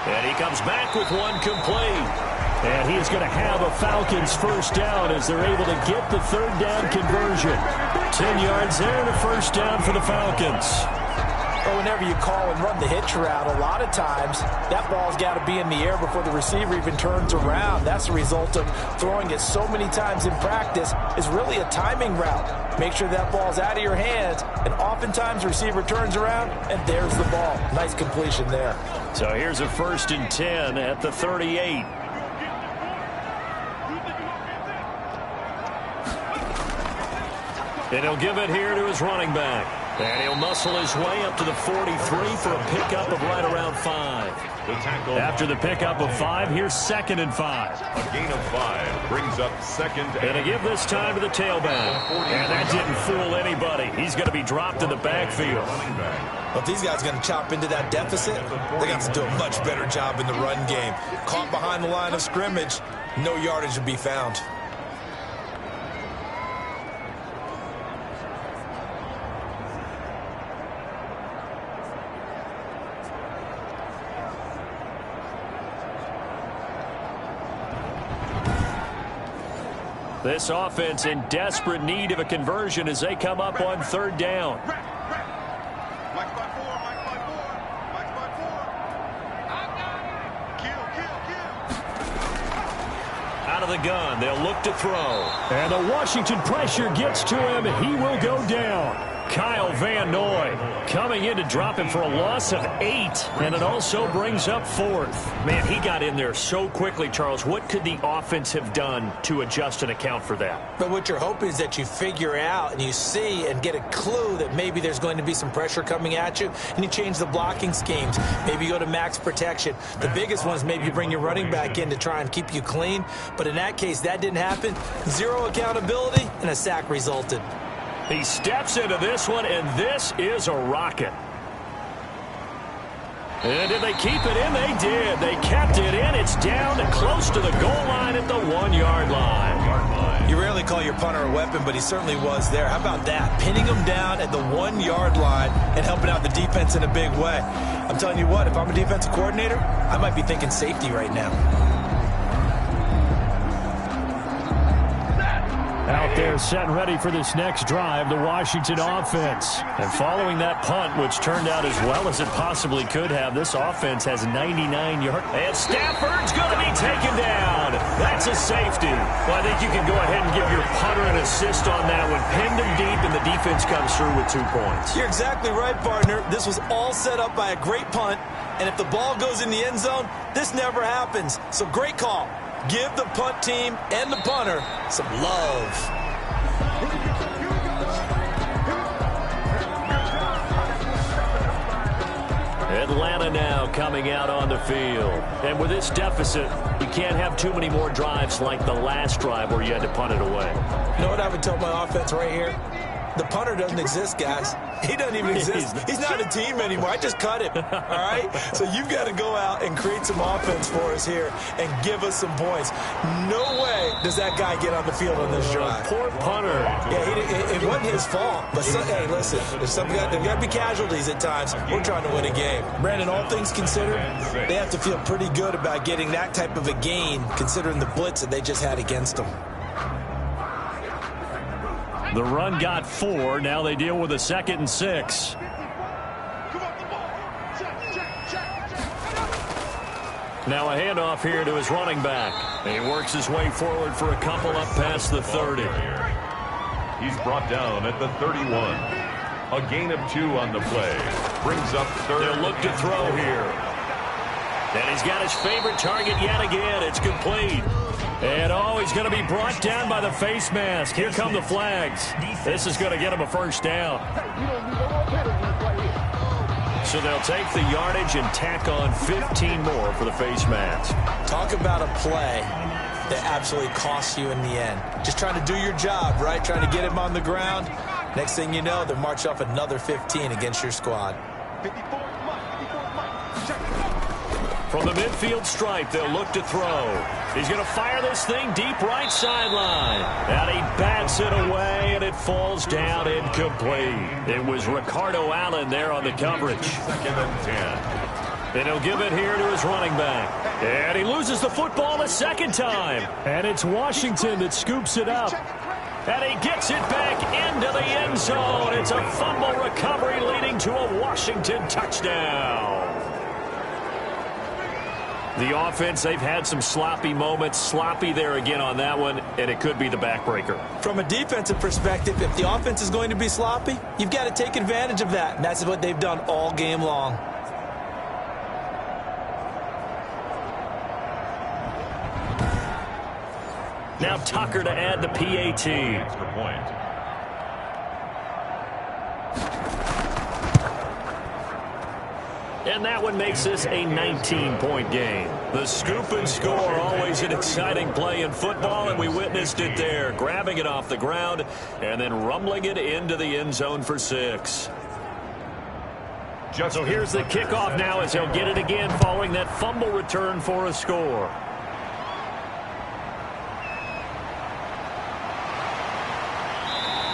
And he comes back with one complete. And he's going to have a Falcons first down as they're able to get the third down conversion. 10 yards there and a first down for the Falcons. But whenever you call and run the hitch route, a lot of times that ball's got to be in the air before the receiver even turns around. That's the result of throwing it so many times in practice. Is really a timing route. Make sure that ball's out of your hands, and oftentimes the receiver turns around, and there's the ball. Nice completion there. So here's a 1st and 10 at the 38. And he'll give it here to his running back. And he'll muscle his way up to the 43 for a pickup of right around 5. After the pickup of 5, here's 2nd and 5. A gain of 5 brings up 2nd And to give this time to the tailback. And that didn't fool anybody. He's going to be dropped in the backfield. But if these guys are going to chop into that deficit, they're going to have to do a much better job in the run game. Caught behind the line of scrimmage, no yardage to be found. This offense in desperate need of a conversion as they come up on third down. Mike's by 4. Mike's by 4. Mike's by 4. Kill. Out of the gun, they'll look to throw. And the Washington pressure gets to him. He will go down. Kyle Van Noy coming in to drop him for a loss of 8, and it also brings up 4th. Man, he got in there so quickly, Charles. What could the offense have done to adjust and account for that? But what you're hoping is that you figure out and you see and get a clue that maybe there's going to be some pressure coming at you, and you change the blocking schemes. Maybe you go to max protection. The biggest one is maybe you bring your running back in to try and keep you clean. But in that case, that didn't happen. 0 accountability, and a sack resulted. He steps into this one, and this is a rocket. And did they keep it in? They did. They kept it in. It's down to close to the goal line at the 1-yard line. You rarely call your punter a weapon, but he certainly was there. How about that? Pinning him down at the 1-yard line and helping out the defense in a big way. I'm telling you what, if I'm a defensive coordinator, I might be thinking safety right now. Out there set and ready for this next drive, the Washington offense. And following that punt, which turned out as well as it possibly could have, this offense has 99 yards. And Stafford's going to be taken down. That's a safety. Well, I think you can go ahead and give your punter an assist on that one. Pinned him deep, and the defense comes through with 2 points. You're exactly right, partner. This was all set up by a great punt. And if the ball goes in the end zone, this never happens. So great call. Give the punt team and the punter some love. Atlanta now coming out on the field. And with this deficit, you can't have too many more drives like the last drive where you had to punt it away. You know what I would tell my offense right here? the punter doesn't exist, guys. He doesn't even exist. He's not a team anymore. I just cut him, all right? So you've got to go out and create some offense for us here and give us some points. No way does that guy get on the field on this drive. Poor punter. Yeah, it wasn't his fault. But, hey, listen, there's got to be casualties at times. We're trying to win a game. Brandon, all things considered, they have to feel pretty good about getting that type of a gain considering the blitz that they just had against them. The run got 4. Now they deal with a 2nd and 6. Now a handoff here to his running back. He works his way forward for a couple up past the 30. He's brought down at the 31. A gain of 2 on the play. Brings up 3rd. They'll look to throw here. And he's got his favorite target yet again. It's complete. And, he's going to be brought down by the face mask. Here come the flags. This is going to get him a first down. So they'll take the yardage and tack on 15 more for the face mask. Talk about a play that absolutely costs you in the end. Just trying to do your job, right? Trying to get him on the ground. Next thing you know, they'll march off another 15 against your squad. From the midfield stripe, they'll look to throw. He's going to fire this thing deep right sideline. And he bats it away, and it falls down incomplete. It was Ricardo Allen there on the coverage. 2nd and 10. And he'll give it here to his running back. And he loses the football a second time. And it's Washington that scoops it up. And he gets it back into the end zone. It's a fumble recovery leading to a Washington touchdown. The offense, they've had some sloppy moments. Sloppy there again on that one, and it could be the backbreaker. From a defensive perspective, if the offense is going to be sloppy, you've got to take advantage of that. And that's what they've done all game long. Now Tucker to add the PAT. Extra point. And that one makes this a 19-point game. The scoop and score, always an exciting play in football, and we witnessed it there. Grabbing it off the ground and then rumbling it into the end zone for 6. So here's the kickoff now as he'll get it again following that fumble return for a score.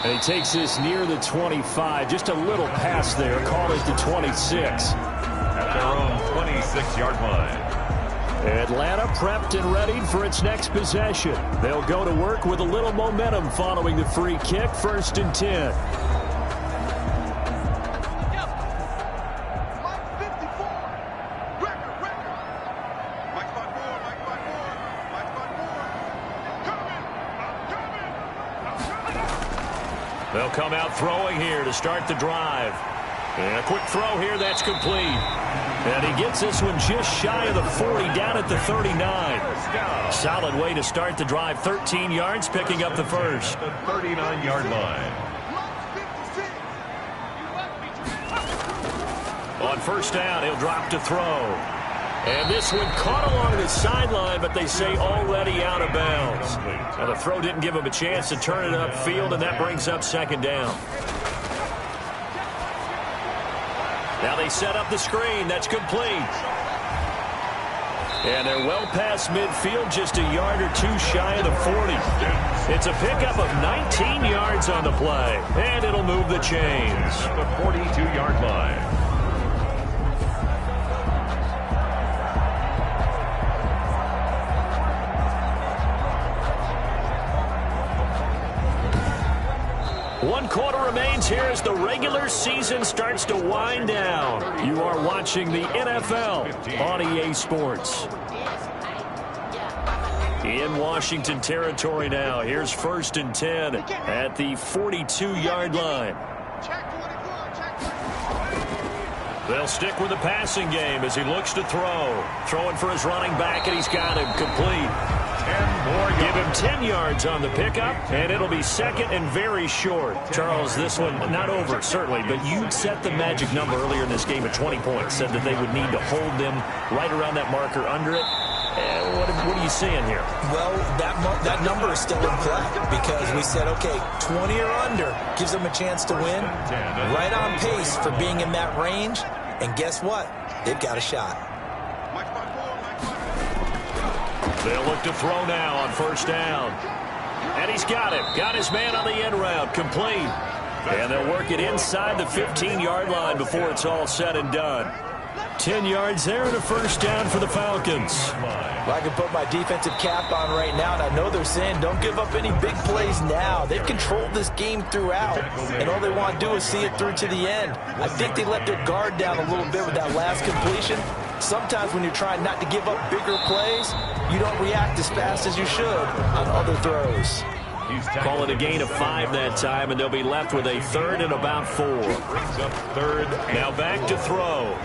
And he takes this near the 25. Just a little pass there. Call it the 26. At their own 26-yard line. Atlanta prepped and ready for its next possession. They'll go to work with a little momentum following the free kick. 1st and 10. They'll come out throwing here to start the drive. And a quick throw here, that's complete. And he gets this one just shy of the 40, down at the 39. Solid way to start the drive. 13 yards, picking up the first. The 39-yard line. On 1st down, he'll drop to throw. And this one caught along the sideline, but they say already out of bounds. Now the throw didn't give him a chance to turn it upfield, and that brings up 2nd down. Now they set up the screen. That's complete. And they're well past midfield, just a yard or 2 shy of the 40. It's a pickup of 19 yards on the play, and it'll move the chains. The 42-yard line. One quarter remains here as the regular season starts to wind down. You are watching the NFL on EA Sports. In Washington territory now. Here's 1st and 10 at the 42-yard line. They'll stick with the passing game as he looks to throw. Throwing for his running back, and he's got him complete. 10 more yards. Give him 10 yards on the pickup, and it'll be 2nd and very short. Charles, this one not over, certainly, but you set the magic number earlier in this game at 20 points. Said that they would need to hold them right around that marker under it. What do you seeing here? Well, that number is still in play because we said, okay, 20 or under gives them a chance to win. Right on pace for being in that range. And guess what? They've got a shot. They'll look to throw now on first down. And he's got it. Got his man on the end route. Complete. And they'll work it inside the 15-yard line before it's all said and done. 10 yards there and a first down for the Falcons. Well, I can put my defensive cap on right now, and I know they're saying don't give up any big plays now. They've controlled this game throughout, and all they want to do is see it through to the end. I think they let their guard down a little bit with that last completion. Sometimes when you're trying not to give up bigger plays, you don't react as fast as you should on other throws. Call it a gain of 5 that time, and they'll be left with a third and about 4. Third, now back to throw.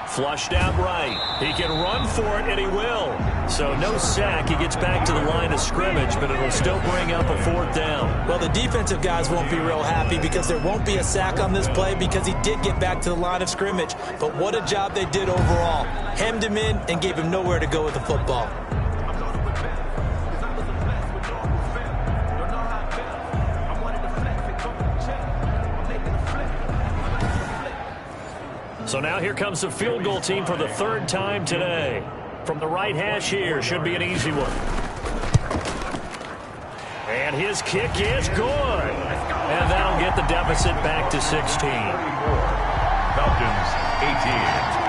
Flushed out right. He can run for it, and he will. So no sack. He gets back to the line of scrimmage, but it'll still bring up a 4th down. Well, the defensive guys won't be real happy because there won't be a sack on this play because he did get back to the line of scrimmage. But what a job they did overall. Hemmed him in and gave him nowhere to go with the football. So now here comes the field goal team for the 3rd time today. From the right hash here, should be an easy one. And his kick is good. And that'll get the deficit back to 16. Falcons 18.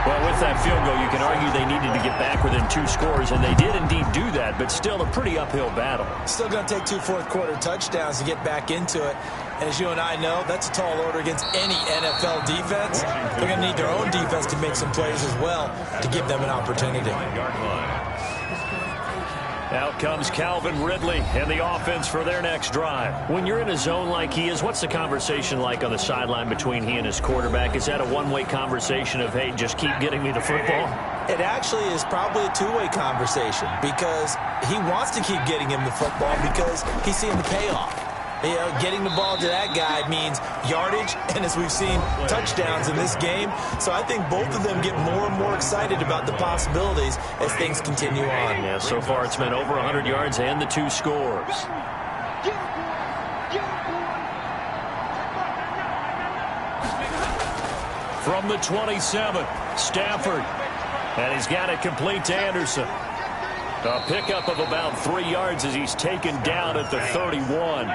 Well, with that field goal, you can argue they needed to get back within 2 scores, and they did indeed do that, but still a pretty uphill battle. Still going to take 2 fourth-quarter touchdowns to get back into it. As you and I know, that's a tall order against any NFL defense. They're going to need their own defense to make some plays as well to give them an opportunity. Out comes Calvin Ridley and the offense for their next drive. When you're in a zone like he is, what's the conversation like on the sideline between he and his quarterback? Is that a one-way conversation of, hey, just keep getting me the football? It actually is probably a 2-way conversation because he wants to keep getting him the football because he's seeing the payoff. You know, getting the ball to that guy means yardage, and as we've seen, touchdowns in this game. So I think both of them get more and more excited about the possibilities as things continue on. Yeah, so far it's been over 100 yards and the 2 scores. From the 27, Stafford. And he's got it complete to Anderson. A pickup of about 3 yards as he's taken down at the 31.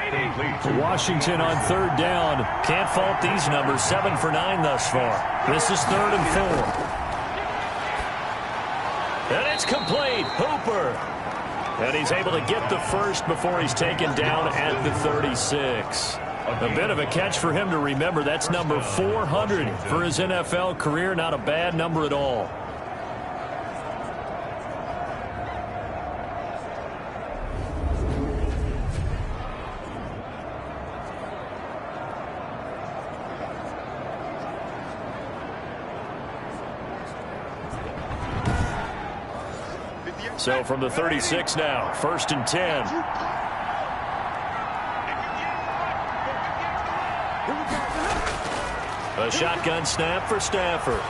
Washington on 3rd down. Can't fault these numbers. 7 for 9 thus far. This is 3rd and 4. And it's complete. Hooper. And he's able to get the first before he's taken down at the 36. A bit of a catch for him to remember. That's number 400 for his NFL career. Not a bad number at all. So from the 36 now, 1st and 10. A shotgun snap for Stafford.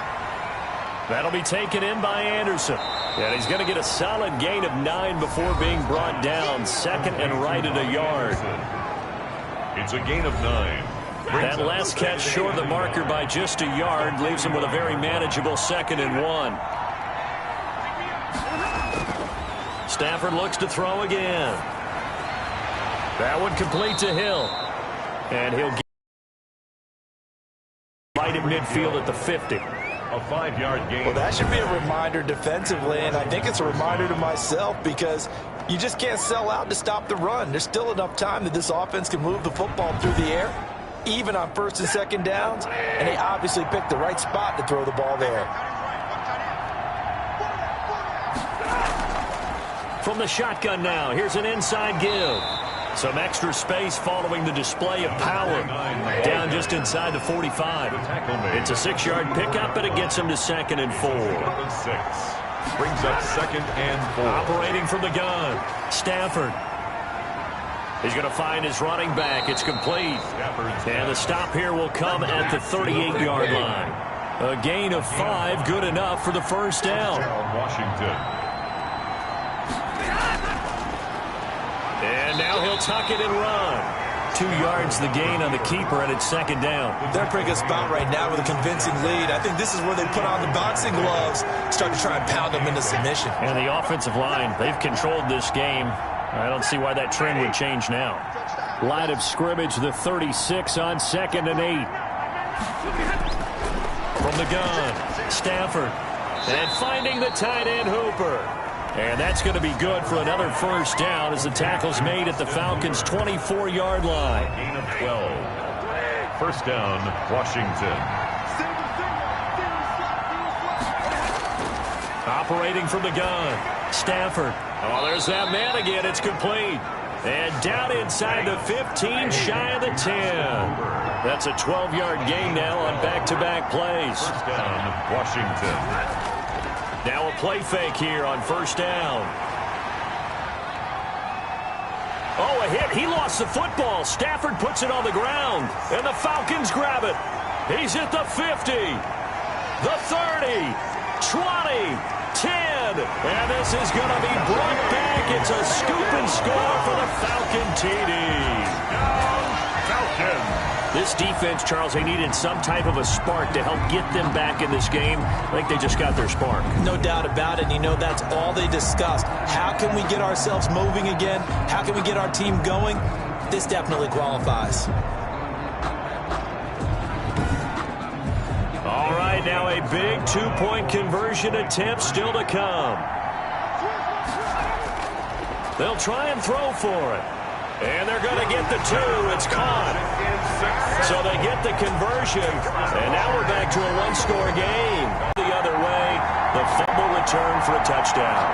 That'll be taken in by Anderson. And he's going to get a solid gain of 9 before being brought down. 2nd and right at a yard. It's a gain of 9. That last catch short of the marker by just a yard leaves him with a very manageable 2nd and 1. Stafford looks to throw again. That one complete to Hill. And he'll get right at midfield at the 50. A 5-yard gain. Well, that should be a reminder defensively, and I think it's a reminder to myself because you just can't sell out to stop the run. There's still enough time that this offense can move the football through the air, even on 1st and 2nd downs, and they obviously picked the right spot to throw the ball there. From the shotgun now, here's an inside give. Some extra space following the display of power. Down just inside the 45. It's a 6-yard pickup, but it gets him to 2nd and 4. Brings up 2nd and 4. Operating from the gun, Stafford. He's going to find his running back. It's complete. And the stop here will come at the 38-yard line. A gain of 5, good enough for the first down. Washington. And now he'll tuck it and run. 2 yards the gain on the keeper, and it's second down. They're pretty good spot right now with a convincing lead. I think this is where they put on the boxing gloves, start to try and pound them into submission. And the offensive line, they've controlled this game. I don't see why that trend would change now. Line of scrimmage, the 36 on 2nd and 8. From the gun, Stafford. And finding the tight end, Hooper. And that's going to be good for another first down as the tackle's made at the Falcons' 24-yard line. Gain of 12. First down, Washington. Operating from the gun, Stafford. Oh, there's that man again. It's complete. And down inside the 15, shy of the 10. That's a 12-yard gain now on back-to-back plays. First down, Washington. Now a play fake here on first down. Oh, a hit. He lost the football. Stafford puts it on the ground. And the Falcons grab it. He's at the 50. The 30. 20. 10. And this is going to be brought back. It's a scoop and score for the Falcon TD. Falcons. This defense, Charles, they needed some type of a spark to help get them back in this game. I think they just got their spark. No doubt about it. You know, that's all they discussed. How can we get ourselves moving again? How can we get our team going? This definitely qualifies. All right, now a big 2-point conversion attempt still to come. They'll try and throw for it. And they're going to get the 2. It's caught. So they get the conversion. And now we're back to a one-score game. The other way, the fumble return for a touchdown.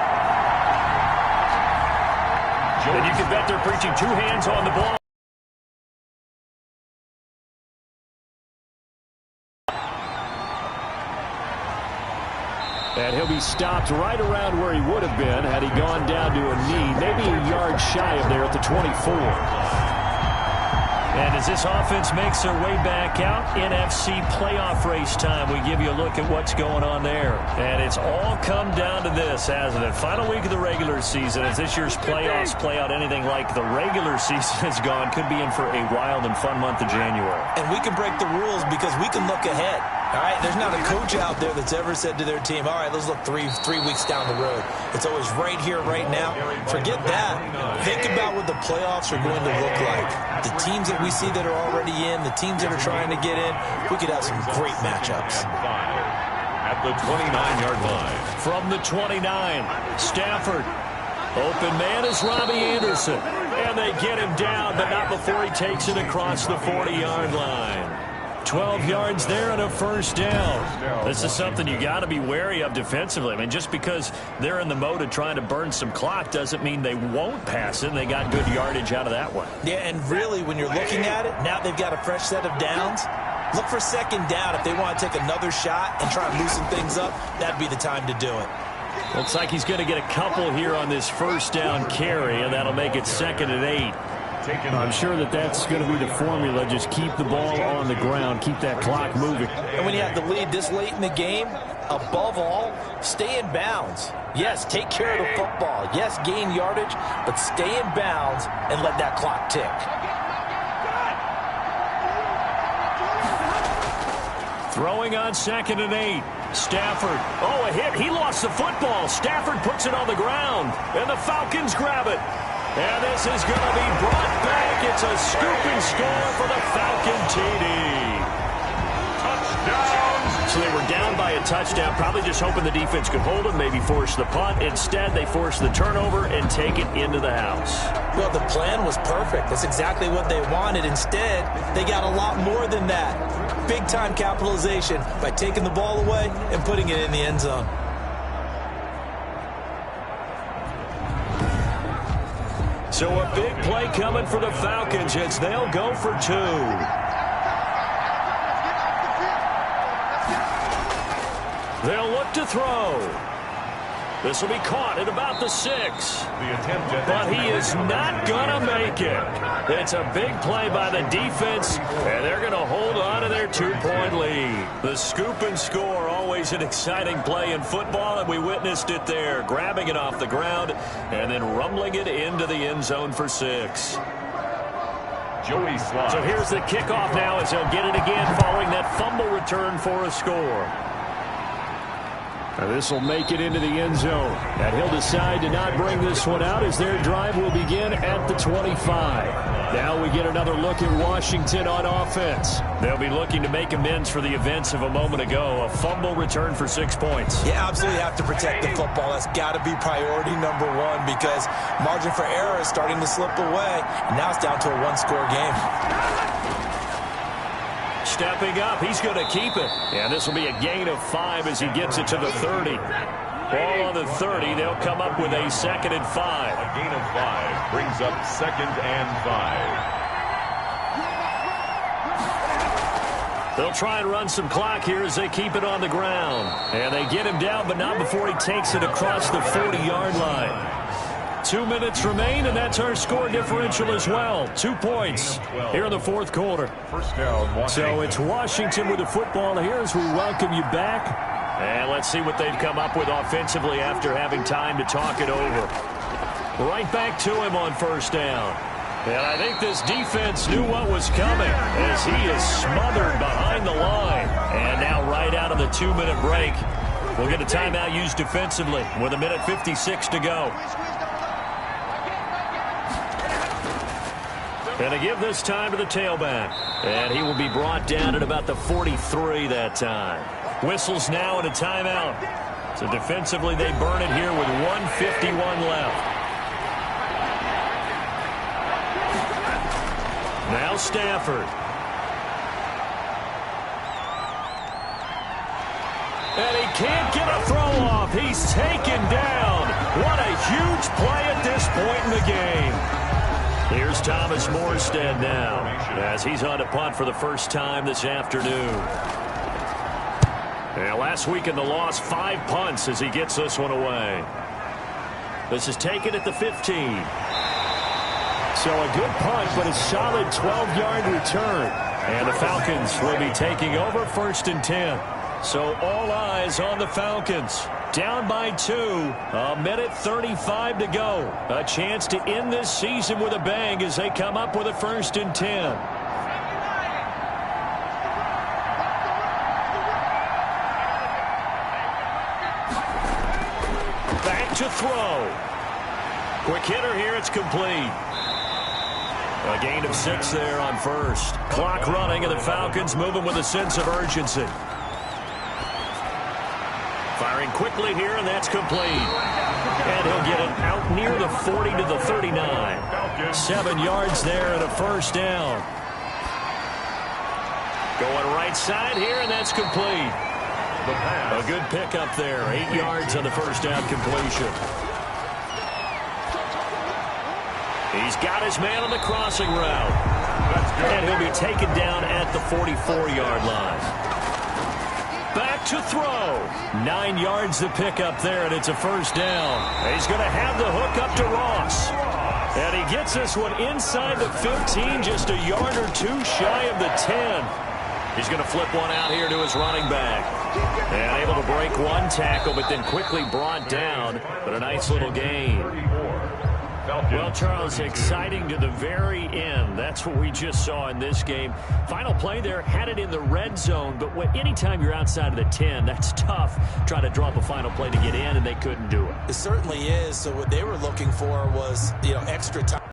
And you can bet they're preaching 2 hands on the ball. And he'll be stopped right around where he would have been had he gone down to a knee, maybe a yard shy of there at the 24. And as this offense makes their way back out, NFC playoff race time, we give you a look at what's going on there. And it's all come down to this, hasn't it? Final week of the regular season, as this year's playoffs play out anything like the regular season has gone, could be in for a wild and fun month of January. And we can break the rules because we can look ahead. All right, there's not a coach out there that's ever said to their team, all right, let's look three weeks down the road. It's always right here, right now. Forget that. Think about what the playoffs are going to look like. The teams that we see that are already in, the teams that are trying to get in, we could have some great matchups. At the 29-yard line. From the 29, Stafford. Open man is Robbie Anderson. And they get him down, but not before he takes it across the 40-yard line. 12 yards there and a first down. This is something you got to be wary of defensively. I mean, just because they're in the mode of trying to burn some clock doesn't mean they won't pass it. They got good yardage out of that one. Yeah, and really, when you're looking at it, now they've got a fresh set of downs. Look for second down. If they want to take another shot and try and loosen things up, that'd be the time to do it. Looks like he's going to get a couple here on this first down carry, and that'll make it 2nd and 8. I'm sure that's going to be the formula. Just keep the ball on the ground. Keep that clock moving. And when you have the lead this late in the game, above all, stay in bounds. Yes, take care of the football. Yes, gain yardage, but stay in bounds and let that clock tick. Throwing on 2nd and 8. Stafford. Oh, a hit. He lost the football. Stafford puts it on the ground, and the Falcons grab it. And this is going to be brought back. It's a scoop and score for the Falcon TD. Touchdown. So they were down by a touchdown, probably just hoping the defense could hold them, maybe force the punt. Instead, they force the turnover and take it into the house. Well, the plan was perfect. That's exactly what they wanted. Instead, they got a lot more than that. Big-time capitalization by taking the ball away and putting it in the end zone. So a big play coming for the Falcons as they'll go for 2. They'll look to throw. This will be caught at about the 6. The attempt at But he is not going to make it. It's a big play by the defense, and they're going to hold on to their 2-point lead. The scoop and score, always an exciting play in football, and we witnessed it there, grabbing it off the ground and then rumbling it into the end zone for 6. Joey Slye. So here's the kickoff now as they'll get it again following that fumble return for a score. This will make it into the end zone. And he'll decide to not bring this one out as their drive will begin at the 25. Now we get another look at Washington on offense. They'll be looking to make amends for the events of a moment ago. A fumble return for 6 points. You absolutely have to protect the football. That's got to be priority number one because margin for error is starting to slip away. And now it's down to a one-score game. Stepping up, he's going to keep it. And this will be a gain of 5 as he gets it to the 30. Ball on the 30. They'll come up with a 2nd and 5. A gain of 5 brings up 2nd and 5. They'll try and run some clock here as they keep it on the ground. And they get him down, but not before he takes it across the 40-yard line. 2 minutes remain, and that's our score differential as well. 2 points here in the fourth quarter. First down, Washington. So it's Washington with the football here as we welcome you back. And let's see what they've come up with offensively after having time to talk it over. Right back to him on first down. And I think this defense knew what was coming as he is smothered behind the line. And now right out of the 2-minute break, we'll get a timeout used defensively with 1:56 to go. And they give this time to the tailback. And he will be brought down at about the 43 that time. Whistles now and a timeout. So defensively they burn it here with 1:51 left. Now Stafford. And he can't get a throw off. He's taken down. What a huge play at this point in the game. Here's Thomas Morstead now as he's on to punt for the first time this afternoon. And last week in the loss, 5 punts as he gets this one away. This is taken at the 15. So a good punt, but a solid 12-yard return. And the Falcons will be taking over 1st and 10. So all eyes on the Falcons. Down by 2, 1:35 to go. A chance to end this season with a bang as they come up with a 1st and 10. Back to throw. Quick hitter here, it's complete. A gain of 6 there on first. Clock running, and the Falcons moving with a sense of urgency. Firing quickly here, and that's complete. And he'll get it out near the 40 to the 39. 7 yards there and a first down. Going right side here, and that's complete. A good pickup there. 8 yards on the first down completion. He's got his man on the crossing route. And he'll be taken down at the 44-yard line. Back to throw. 9 yards to pick up there, and it's a first down. He's going to have the hook up to Ross. And he gets this one inside the 15, just a yard or 2 shy of the 10. He's going to flip one out here to his running back. And able to break one tackle, but then quickly brought down. But a nice little gain. Well, Charles, exciting to the very end. That's what we just saw in this game. Final play there, had it in the red zone, but anytime you're outside of the 10, that's tough. Trying to drop a final play to get in, and they couldn't do it. It certainly is. So what they were looking for was, extra time.